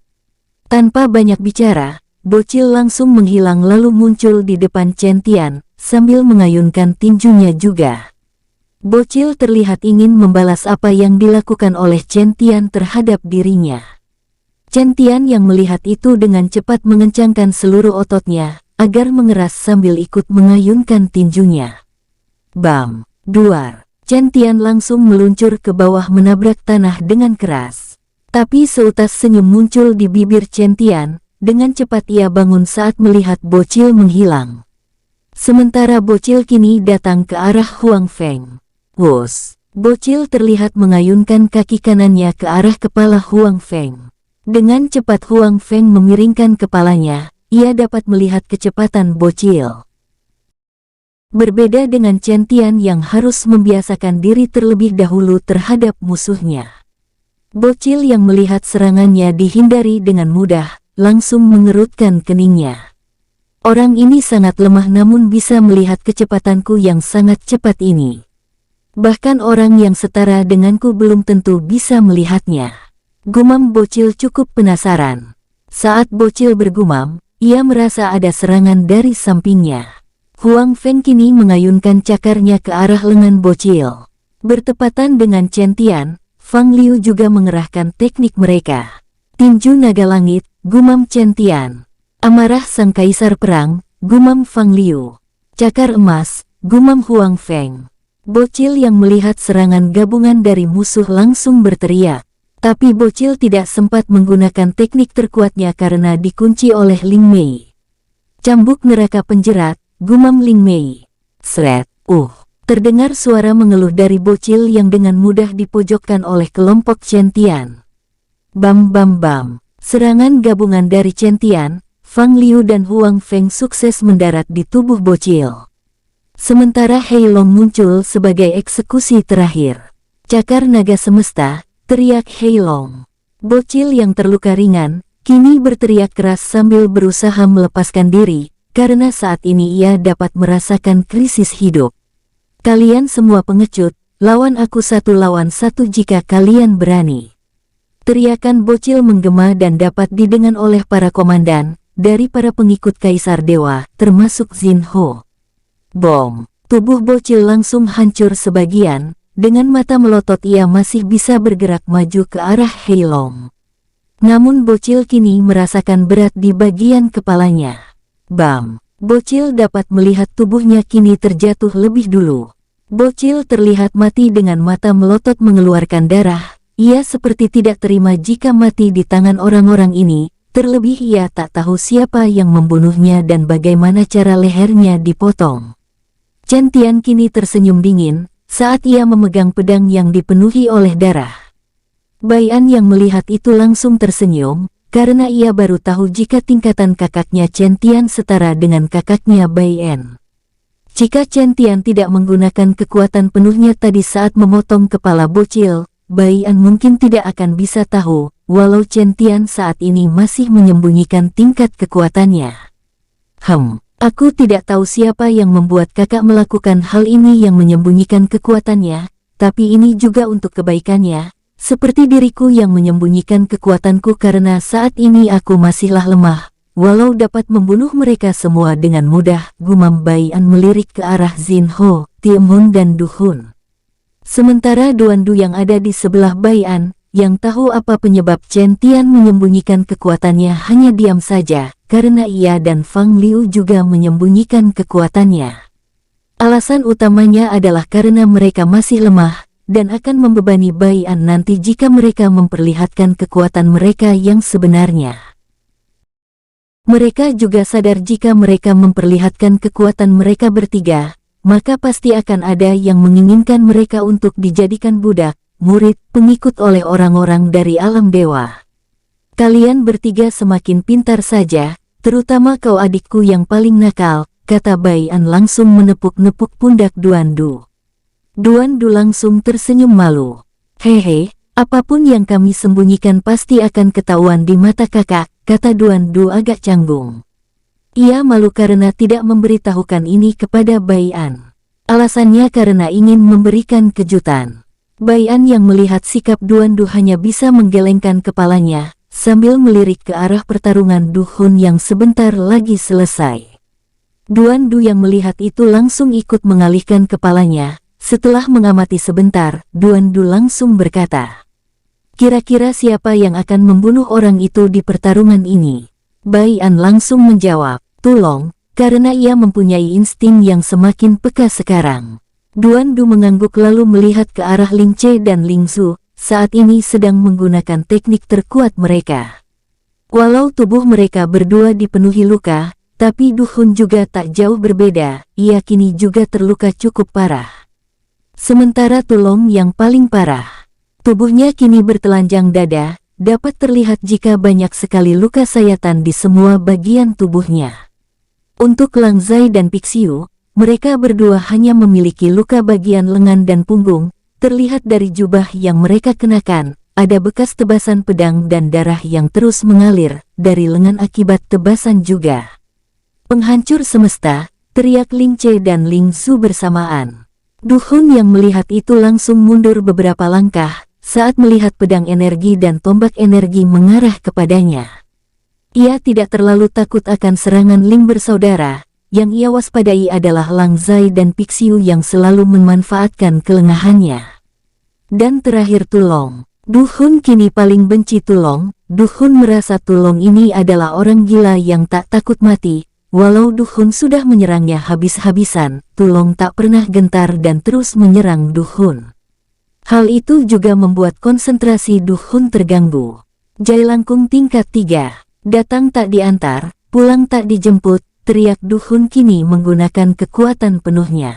A: Tanpa banyak bicara, bocil langsung menghilang lalu muncul di depan Chen Tian, sambil mengayunkan tinjunya juga. Bocil terlihat ingin membalas apa yang dilakukan oleh Chen Tian terhadap dirinya. Chen Tian yang melihat itu dengan cepat mengencangkan seluruh ototnya, agar mengeras sambil ikut mengayunkan tinjunya. Bam! Duar! Chen Tian langsung meluncur ke bawah menabrak tanah dengan keras. Tapi seutas senyum muncul di bibir Chen Tian, dengan cepat ia bangun saat melihat bocil menghilang. Sementara bocil kini datang ke arah Huang Feng. Wus! Bocil terlihat mengayunkan kaki kanannya ke arah kepala Huang Feng. Dengan cepat Huang Feng memiringkan kepalanya, ia dapat melihat kecepatan bocil. Berbeda dengan Chen Tian yang harus membiasakan diri terlebih dahulu terhadap musuhnya. Bocil yang melihat serangannya dihindari dengan mudah, langsung mengerutkan keningnya. Orang ini sangat lemah namun bisa melihat kecepatanku yang sangat cepat ini. Bahkan orang yang setara denganku belum tentu bisa melihatnya. Gumam bocil cukup penasaran. Saat bocil bergumam, ia merasa ada serangan dari sampingnya. Huang Feng kini mengayunkan cakarnya ke arah lengan bocil. Bertepatan dengan Chen Tian, Fang Liu juga mengerahkan teknik mereka. Tinju naga langit, gumam Chen Tian. Amarah sang kaisar perang, gumam Fang Liu. Cakar emas, gumam Huang Feng. Bocil yang melihat serangan gabungan dari musuh langsung berteriak. Tapi bocil tidak sempat menggunakan teknik terkuatnya karena dikunci oleh Ling Mei. Cambuk neraka penjerat, gumam Ling Mei. Sret, terdengar suara mengeluh dari bocil yang dengan mudah dipojokkan oleh kelompok Chen Tian. Bam bam bam, serangan gabungan dari Chen Tian, Fang Liu dan Huang Feng sukses mendarat di tubuh bocil. Sementara Hei Long muncul sebagai eksekusi terakhir. Cakar naga semesta, teriak Hei Long. Bocil yang terluka ringan, kini berteriak keras sambil berusaha melepaskan diri, karena saat ini ia dapat merasakan krisis hidup. Kalian semua pengecut, lawan aku 1 lawan 1 jika kalian berani. Teriakan bocil menggema dan dapat didengar oleh para komandan, dari para pengikut Kaisar Dewa, termasuk Jin Ho. Bom, tubuh bocil langsung hancur sebagian. Dengan mata melotot ia masih bisa bergerak maju ke arah Hei Long. Namun bocil kini merasakan berat di bagian kepalanya. Bam, bocil dapat melihat tubuhnya kini terjatuh lebih dulu. Bocil terlihat mati dengan mata melotot mengeluarkan darah. Ia seperti tidak terima jika mati di tangan orang-orang ini, terlebih ia tak tahu siapa yang membunuhnya dan bagaimana cara lehernya dipotong. Chen Tian kini tersenyum dingin saat ia memegang pedang yang dipenuhi oleh darah. Bai An yang melihat itu langsung tersenyum, karena ia baru tahu jika tingkatan kakaknya Chen Tian setara dengan kakaknya Bai An. Jika Chen Tian tidak menggunakan kekuatan penuhnya tadi saat memotong kepala bocil, Bai An mungkin tidak akan bisa tahu, walau Chen Tian saat ini masih menyembunyikan tingkat kekuatannya. Aku tidak tahu siapa yang membuat kakak melakukan hal ini yang menyembunyikan kekuatannya, tapi ini juga untuk kebaikannya, seperti diriku yang menyembunyikan kekuatanku karena saat ini aku masihlah lemah, walau dapat membunuh mereka semua dengan mudah, gumam Bai An melirik ke arah Jin Ho, Tiem Hun dan Du Hun. Sementara Duan Du yang ada di sebelah Bai An, yang tahu apa penyebab Chen Tian menyembunyikan kekuatannya hanya diam saja. Karena ia dan Fang Liu juga menyembunyikan kekuatannya. Alasan utamanya adalah karena mereka masih lemah, dan akan membebani Bai An nanti jika mereka memperlihatkan kekuatan mereka yang sebenarnya. Mereka juga sadar jika mereka memperlihatkan kekuatan mereka bertiga, maka pasti akan ada yang menginginkan mereka untuk dijadikan budak, murid, pengikut oleh orang-orang dari alam dewa. Kalian bertiga semakin pintar saja, terutama kau adikku yang paling nakal, kata Bai An langsung menepuk-nepuk pundak Duan Du. Duan Du langsung tersenyum malu. Hehe, apapun yang kami sembunyikan pasti akan ketahuan di mata kakak, kata Duan Du agak canggung. Ia malu karena tidak memberitahukan ini kepada Bai An. Alasannya karena ingin memberikan kejutan. Bai An yang melihat sikap Duan Du hanya bisa menggelengkan kepalanya, sambil melirik ke arah pertarungan Du Hun yang sebentar lagi selesai. Duan Du yang melihat itu langsung ikut mengalihkan kepalanya. Setelah mengamati sebentar, Duan Du langsung berkata, "Kira-kira siapa yang akan membunuh orang itu di pertarungan ini?" Bai An langsung menjawab, "Tulong," karena ia mempunyai insting yang semakin peka sekarang. Duan Du mengangguk lalu melihat ke arah Ling Che dan Ling Zhu, saat ini sedang menggunakan teknik terkuat mereka. Walau tubuh mereka berdua dipenuhi luka, tapi Du Hun juga tak jauh berbeda, ia kini juga terluka cukup parah. Sementara Tulong yang paling parah, tubuhnya kini bertelanjang dada, dapat terlihat jika banyak sekali luka sayatan di semua bagian tubuhnya. Untuk Lang Zai dan Pixiu, mereka berdua hanya memiliki luka bagian lengan dan punggung, terlihat dari jubah yang mereka kenakan, ada bekas tebasan pedang dan darah yang terus mengalir dari lengan akibat tebasan juga. "Penghancur semesta!" teriak Ling Che dan Ling Su bersamaan. Du Hun yang melihat itu langsung mundur beberapa langkah saat melihat pedang energi dan tombak energi mengarah kepadanya. Ia tidak terlalu takut akan serangan Ling bersaudara. Yang ia waspadai adalah Lang Zai dan Pixiu yang selalu memanfaatkan kelengahannya. Dan terakhir Tulong. Du Hun kini paling benci Tulong. Du Hun merasa Tulong ini adalah orang gila yang tak takut mati. Walau Du Hun sudah menyerangnya habis-habisan, Tulong tak pernah gentar dan terus menyerang Du Hun. Hal itu juga membuat konsentrasi Du Hun terganggu. Jai Langkung tingkat 3. Datang tak diantar, pulang tak dijemput, teriak Du Hun kini menggunakan kekuatan penuhnya.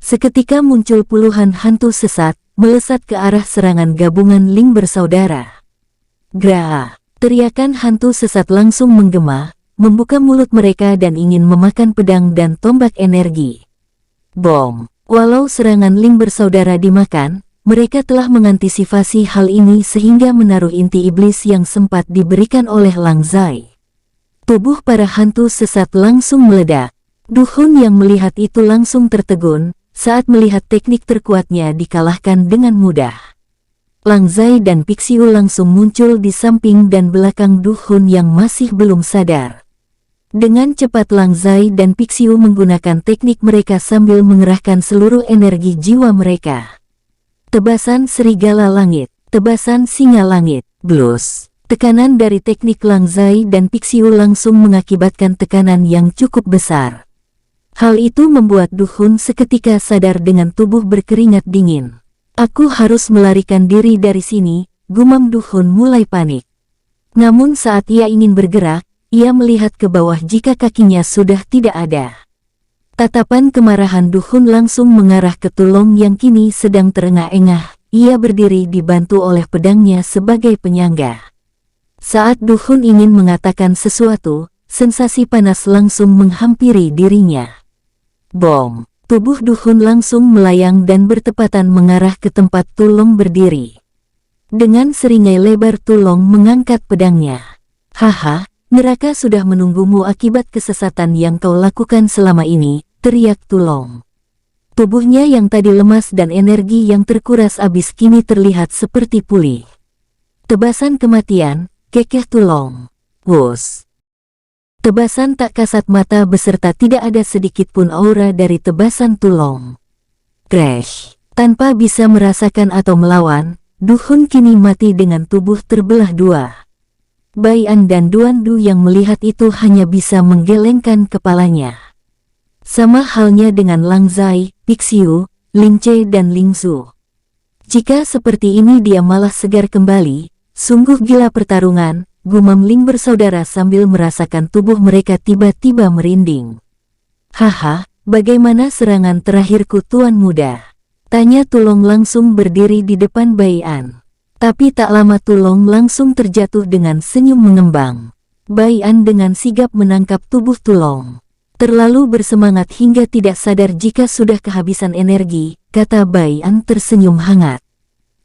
A: Seketika muncul puluhan hantu sesat, melesat ke arah serangan gabungan Ling bersaudara. "Gra!" teriakan hantu sesat langsung menggema, membuka mulut mereka dan ingin memakan pedang dan tombak energi. Bom! Walau serangan Ling bersaudara dimakan, mereka telah mengantisipasi hal ini sehingga menaruh inti iblis yang sempat diberikan oleh Lang Zai. Tubuh para hantu sesat langsung meledak. Du Hun yang melihat itu langsung tertegun saat melihat teknik terkuatnya dikalahkan dengan mudah. Lang Zai dan Pixiu langsung muncul di samping dan belakang Du Hun yang masih belum sadar. Dengan cepat Lang Zai dan Pixiu menggunakan teknik mereka sambil mengerahkan seluruh energi jiwa mereka. Tebasan serigala langit, tebasan singa langit, blus. Tekanan dari teknik Lang Zai dan Pixiu langsung mengakibatkan tekanan yang cukup besar. Hal itu membuat Du Hun seketika sadar dengan tubuh berkeringat dingin. "Aku harus melarikan diri dari sini," gumam Du Hun mulai panik. Namun saat ia ingin bergerak, ia melihat ke bawah jika kakinya sudah tidak ada. Tatapan kemarahan Du Hun langsung mengarah ke Tulong yang kini sedang terengah-engah. Ia berdiri dibantu oleh pedangnya sebagai penyangga. Saat Du Hun ingin mengatakan sesuatu, sensasi panas langsung menghampiri dirinya. Bom! Tubuh Du Hun langsung melayang dan bertepatan mengarah ke tempat Tulong berdiri. Dengan seringai lebar Tulong mengangkat pedangnya. "Haha, neraka sudah menunggumu akibat kesesatan yang kau lakukan selama ini," teriak Tulong. Tubuhnya yang tadi lemas dan energi yang terkuras habis kini terlihat seperti pulih. "Tebasan kematian," kekeh Tulong. Wus! Tebasan tak kasat mata beserta tidak ada sedikit pun aura dari tebasan Tulong. Crash! Tanpa bisa merasakan atau melawan, Du Hun kini mati dengan tubuh terbelah dua. Bai An dan Duan Du yang melihat itu hanya bisa menggelengkan kepalanya. Sama halnya dengan Lang Zai, Pixiu, Ling Che dan Ling Su. Jika seperti ini dia malah segar kembali, sungguh gila pertarungan, gumam Ling bersaudara sambil merasakan tubuh mereka tiba-tiba merinding. "Haha, bagaimana serangan terakhirku Tuan Muda?" tanya Tulong langsung berdiri di depan Bai An. Tapi tak lama Tulong langsung terjatuh dengan senyum mengembang. Bai An dengan sigap menangkap tubuh Tulong. "Terlalu bersemangat hingga tidak sadar jika sudah kehabisan energi," kata Bai An tersenyum hangat.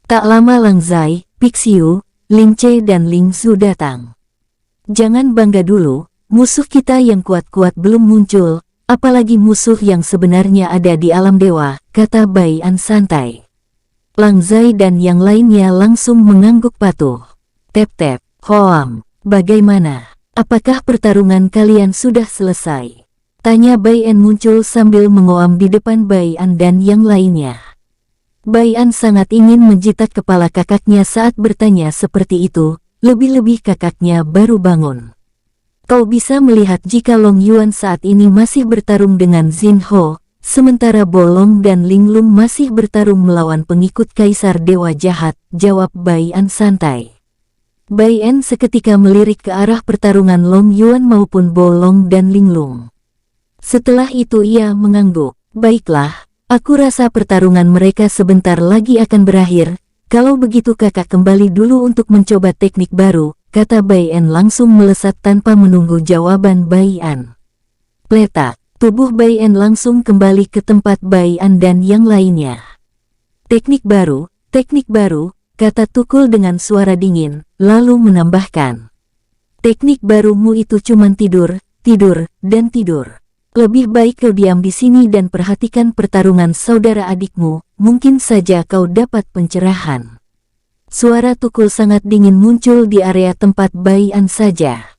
A: Tak lama Lang Zai, Pixiu, Ling Che dan Ling Su datang. "Jangan bangga dulu, musuh kita yang kuat-kuat belum muncul, apalagi musuh yang sebenarnya ada di alam dewa," kata Bai An santai. Lang Zai dan yang lainnya langsung mengangguk patuh. "Tep-tep, Hoam, bagaimana? Apakah pertarungan kalian sudah selesai?" tanya Bai An muncul sambil mengoam di depan Bai An dan yang lainnya. Bai An sangat ingin menjitak kepala kakaknya saat bertanya seperti itu, lebih-lebih kakaknya baru bangun. "Kau bisa melihat jika Long Yuan saat ini masih bertarung dengan Zin Ho, sementara Bolong dan Linglung masih bertarung melawan pengikut Kaisar Dewa Jahat," jawab Bai An santai. Bai An seketika melirik ke arah pertarungan Long Yuan maupun Bolong dan Linglung. Setelah itu ia mengangguk. "Baiklah. Aku rasa pertarungan mereka sebentar lagi akan berakhir. Kalau begitu kakak kembali dulu untuk mencoba teknik baru," kata Bai An langsung melesat tanpa menunggu jawaban Bai An. Pletak, tubuh Bai An langsung kembali ke tempat Bai An dan yang lainnya. Teknik baru, kata Tukul dengan suara dingin, lalu menambahkan. Teknik barumu itu cuman tidur, tidur, dan tidur. Lebih baik kau diam di sini dan perhatikan pertarungan saudara adikmu, mungkin saja kau dapat pencerahan. Suara Tukul sangat dingin muncul di area tempat Bai An saja.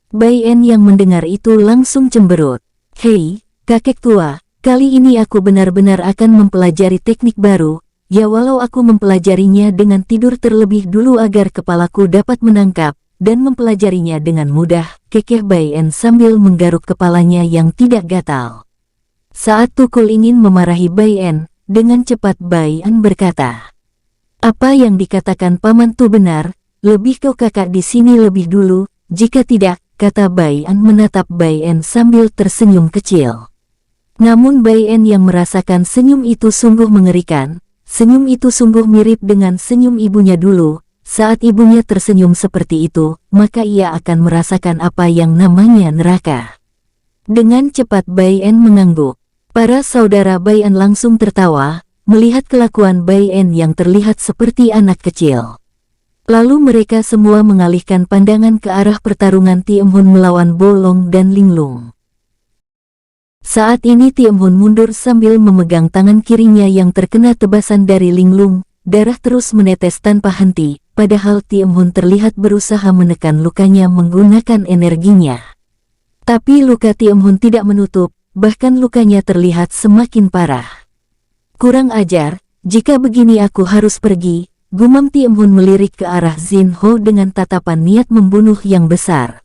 A: Bai An yang mendengar itu langsung cemberut. Hei, kakek tua, kali ini aku benar-benar akan mempelajari teknik baru, ya walau aku mempelajarinya dengan tidur terlebih dulu agar kepalaku dapat menangkap, dan mempelajarinya dengan mudah, kekeh Bai An sambil menggaruk kepalanya yang tidak gatal. Saat Tukul ingin memarahi Bai An, dengan cepat Bai An berkata, apa yang dikatakan paman tu benar, lebih kau kakak di sini lebih dulu, jika tidak, kata Bai An menatap Bai An sambil tersenyum kecil. Namun Bai An yang merasakan senyum itu sungguh mengerikan, senyum itu sungguh mirip dengan senyum ibunya dulu. Saat ibunya tersenyum seperti itu, maka ia akan merasakan apa yang namanya neraka. Dengan cepat Bai An mengangguk. Para saudara Bai An langsung tertawa, melihat kelakuan Bai An yang terlihat seperti anak kecil. Lalu mereka semua mengalihkan pandangan ke arah pertarungan Tiem Hun melawan Bolong dan Linglung. Saat ini Tiem Hun mundur sambil memegang tangan kirinya yang terkena tebasan dari Linglung, darah terus menetes tanpa henti. Padahal Tiem Hun terlihat berusaha menekan lukanya menggunakan energinya. Tapi luka Tiem Hun tidak menutup, bahkan lukanya terlihat semakin parah. Kurang ajar, jika begini aku harus pergi, gumam Tiem Hun melirik ke arah Zin Ho dengan tatapan niat membunuh yang besar.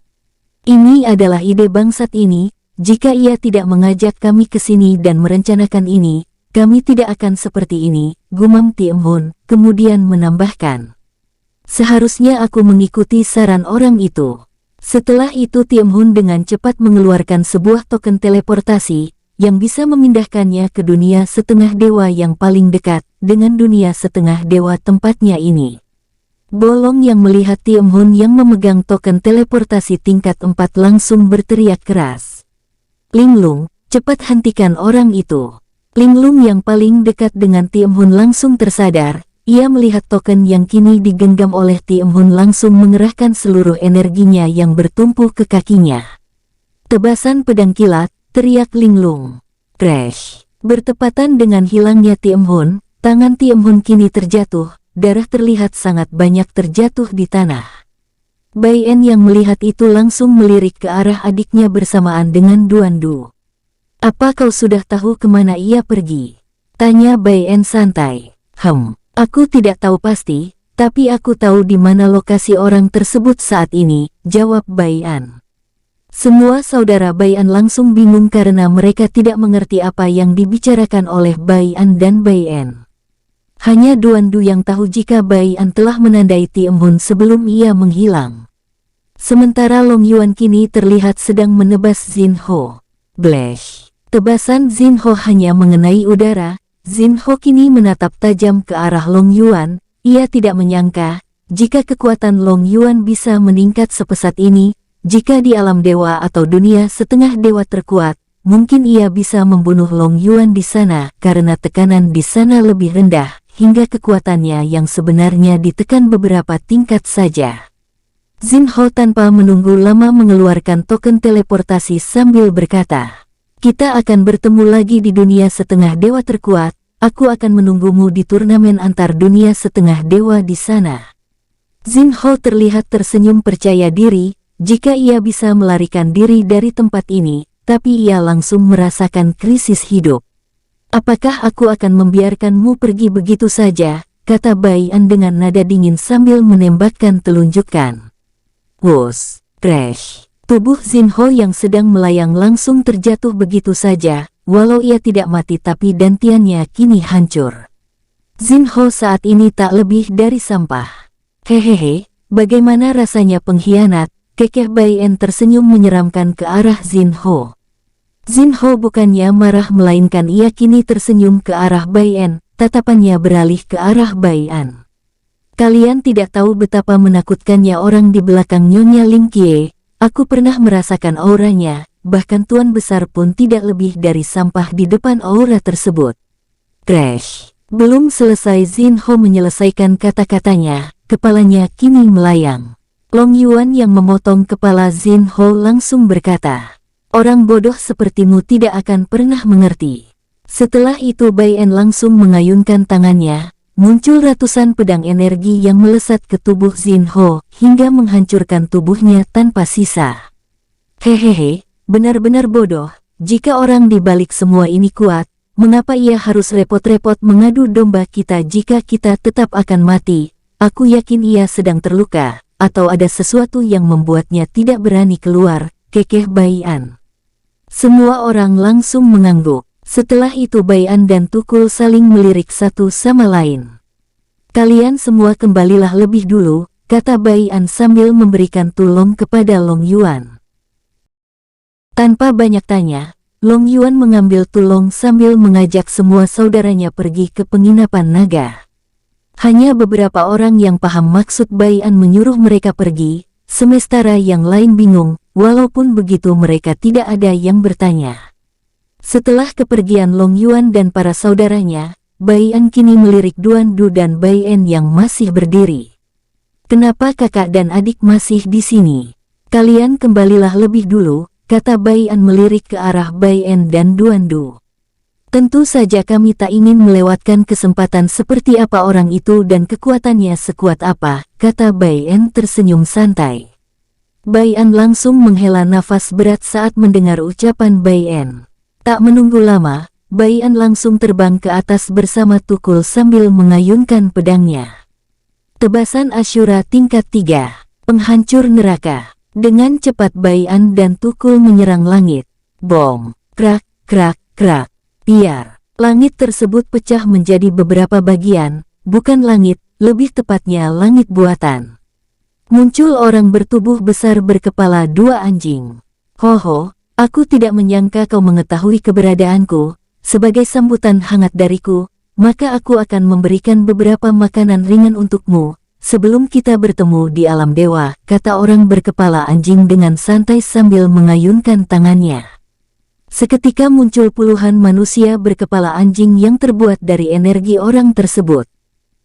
A: Ini adalah ide bangsat ini, jika ia tidak mengajak kami ke sini dan merencanakan ini, kami tidak akan seperti ini, gumam Tiem Hun, kemudian menambahkan. Seharusnya aku mengikuti saran orang itu. Setelah itu Tiem Hun dengan cepat mengeluarkan sebuah token teleportasi, yang bisa memindahkannya ke dunia setengah dewa yang paling dekat, dengan dunia setengah dewa tempatnya ini. Bolong yang melihat Tiem Hun yang memegang token teleportasi tingkat 4 langsung berteriak keras. Linglung, cepat hentikan orang itu. Linglung yang paling dekat dengan Tiem Hun langsung tersadar. Ia melihat token yang kini digenggam oleh Tiem Hun langsung mengerahkan seluruh energinya yang bertumpu ke kakinya. Tebasan pedang kilat, teriak Linglung. Crash. Bertepatan dengan hilangnya Tiem Hun, tangan Tiem Hun kini terjatuh, darah terlihat sangat banyak terjatuh di tanah. Bai An yang melihat itu langsung melirik ke arah adiknya bersamaan dengan Duan Du. Apa kau sudah tahu kemana ia pergi? Tanya Bai An santai. Aku tidak tahu pasti, tapi aku tahu di mana lokasi orang tersebut saat ini, jawab Bai An. Semua saudara Bai An langsung bingung karena mereka tidak mengerti apa yang dibicarakan oleh Bai An dan Bai An. Hanya Duan Du yang tahu jika Bai An telah menandai Tiem Hun sebelum ia menghilang. Sementara Long Yuan kini terlihat sedang menebas Zin Ho. Blash. Tebasan Zin Ho hanya mengenai udara. Zin Ho kini menatap tajam ke arah Long Yuan. Ia tidak menyangka, jika kekuatan Long Yuan bisa meningkat sepesat ini, jika di alam dewa atau dunia setengah dewa terkuat, mungkin ia bisa membunuh Long Yuan di sana karena tekanan di sana lebih rendah, hingga kekuatannya yang sebenarnya ditekan beberapa tingkat saja. Zin Ho tanpa menunggu lama mengeluarkan token teleportasi sambil berkata, kita akan bertemu lagi di dunia setengah dewa terkuat, aku akan menunggumu di turnamen antar dunia setengah dewa di sana. Zin Ho terlihat tersenyum percaya diri, jika ia bisa melarikan diri dari tempat ini, tapi ia langsung merasakan krisis hidup. Apakah aku akan membiarkanmu pergi begitu saja, kata Bai An dengan nada dingin sambil menembakkan telunjukan. Wos, crash. Tubuh Zin Ho yang sedang melayang langsung terjatuh begitu saja, walau ia tidak mati tapi dantiannya kini hancur. Zin Ho saat ini tak lebih dari sampah. Hehehe, bagaimana rasanya pengkhianat, kekeh Bai An tersenyum menyeramkan ke arah Zin Ho. Zin Ho bukannya marah melainkan ia kini tersenyum ke arah Bai An, tatapannya beralih ke arah Bai An. Kalian tidak tahu betapa menakutkannya orang di belakang Nyonya Ling Kie. Aku pernah merasakan auranya, bahkan Tuan Besar pun tidak lebih dari sampah di depan aura tersebut. Crash. Belum selesai Zinho menyelesaikan kata-katanya, kepalanya kini melayang. Long Yuan yang memotong kepala Zinho langsung berkata, "Orang bodoh sepertimu tidak akan pernah mengerti." Setelah itu Bai En langsung mengayunkan tangannya, muncul ratusan pedang energi yang melesat ke tubuh Zinho hingga menghancurkan tubuhnya tanpa sisa. Hehehe, benar-benar bodoh, jika orang di balik semua ini kuat, mengapa ia harus repot-repot mengadu domba kita jika kita tetap akan mati? Aku yakin ia sedang terluka, atau ada sesuatu yang membuatnya tidak berani keluar, kekeh Bai An. Semua orang langsung mengangguk. Setelah itu Bai An dan Tukul saling melirik satu sama lain. Kalian semua kembalilah lebih dulu, kata Bai An sambil memberikan tulung kepada Long Yuan. Tanpa banyak tanya, Long Yuan mengambil tulung sambil mengajak semua saudaranya pergi ke penginapan naga. Hanya beberapa orang yang paham maksud Bai An menyuruh mereka pergi, sementara yang lain bingung, walaupun begitu mereka tidak ada yang bertanya. Setelah kepergian Long Yuan dan para saudaranya, Bai An kini melirik Duan Du dan Bai En yang masih berdiri. "Kenapa kakak dan adik masih di sini? Kalian kembalilah lebih dulu," kata Bai An melirik ke arah Bai En dan Duan Du. "Tentu saja kami tak ingin melewatkan kesempatan seperti apa orang itu dan kekuatannya sekuat apa," kata Bai En tersenyum santai. Bai An langsung menghela nafas berat saat mendengar ucapan Bai En. Tak menunggu lama, Bai An langsung terbang ke atas bersama Tukul sambil mengayunkan pedangnya. Tebasan Asyura tingkat 3, penghancur neraka. Dengan cepat Bai An dan Tukul menyerang langit. Bom, krak, krak, krak, biar. Langit tersebut pecah menjadi beberapa bagian, bukan langit, lebih tepatnya langit buatan. Muncul orang bertubuh besar berkepala 2 anjing. "Hoho, aku tidak menyangka kau mengetahui keberadaanku. Sebagai sambutan hangat dariku, maka aku akan memberikan beberapa makanan ringan untukmu sebelum kita bertemu di alam dewa," kata orang berkepala anjing dengan santai sambil mengayunkan tangannya. Seketika muncul puluhan manusia berkepala anjing yang terbuat dari energi orang tersebut.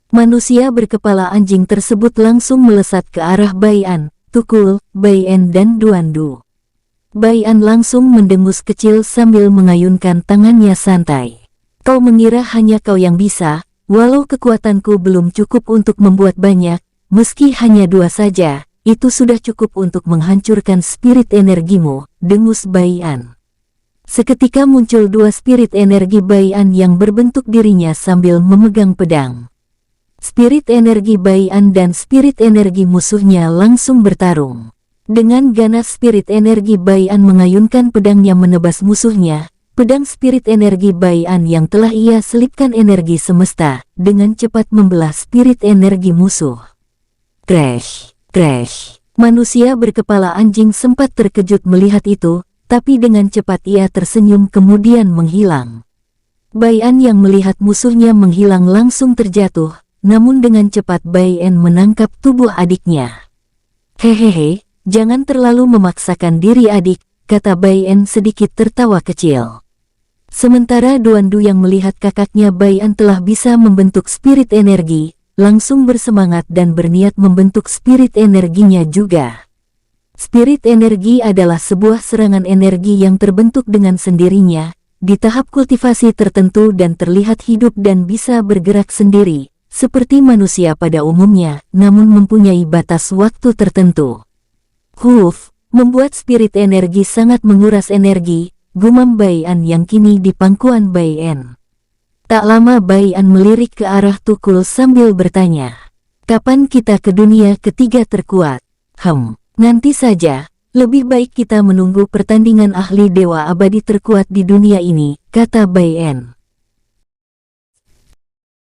A: Manusia berkepala anjing tersebut langsung melesat ke arah Bai An, Tukul, Bai En dan Duan Du. Bai An langsung mendengus kecil sambil mengayunkan tangannya santai. "Kau mengira hanya kau yang bisa, walau kekuatanku belum cukup untuk membuat banyak, meski hanya 2 saja, itu sudah cukup untuk menghancurkan spirit energimu," dengus Bai An. Seketika muncul 2 spirit energi Bai An yang berbentuk dirinya sambil memegang pedang. Spirit energi Bai An dan spirit energi musuhnya langsung bertarung. Dengan ganas spirit energi Bai An mengayunkan pedangnya menebas musuhnya. Pedang spirit energi Bai An yang telah ia selipkan energi semesta, dengan cepat membelah spirit energi musuh. Crash, crash. Manusia berkepala anjing sempat terkejut melihat itu, tapi dengan cepat ia tersenyum kemudian menghilang. Bai An yang melihat musuhnya menghilang langsung terjatuh, namun dengan cepat Bai En menangkap tubuh adiknya. "Hehehe, jangan terlalu memaksakan diri adik," kata Bai En sedikit tertawa kecil. Sementara Duan Du yang melihat kakaknya Bai An telah bisa membentuk spirit energi, langsung bersemangat dan berniat membentuk spirit energinya juga. Spirit energi adalah sebuah serangan energi yang terbentuk dengan sendirinya, di tahap kultivasi tertentu dan terlihat hidup dan bisa bergerak sendiri, seperti manusia pada umumnya, namun mempunyai batas waktu tertentu. Membuat spirit energi sangat menguras energi, gumam Bai An yang kini di pangkuan Bai En. Tak lama Bai An melirik ke arah Tukul sambil bertanya, "Kapan kita ke dunia ketiga terkuat?" Nanti saja, lebih baik kita menunggu pertandingan ahli dewa abadi terkuat di dunia ini," kata Bai En.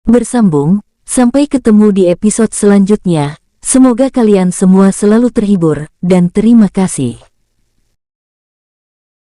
A: Bersambung, sampai ketemu di episode selanjutnya. Semoga kalian semua selalu terhibur, dan terima kasih.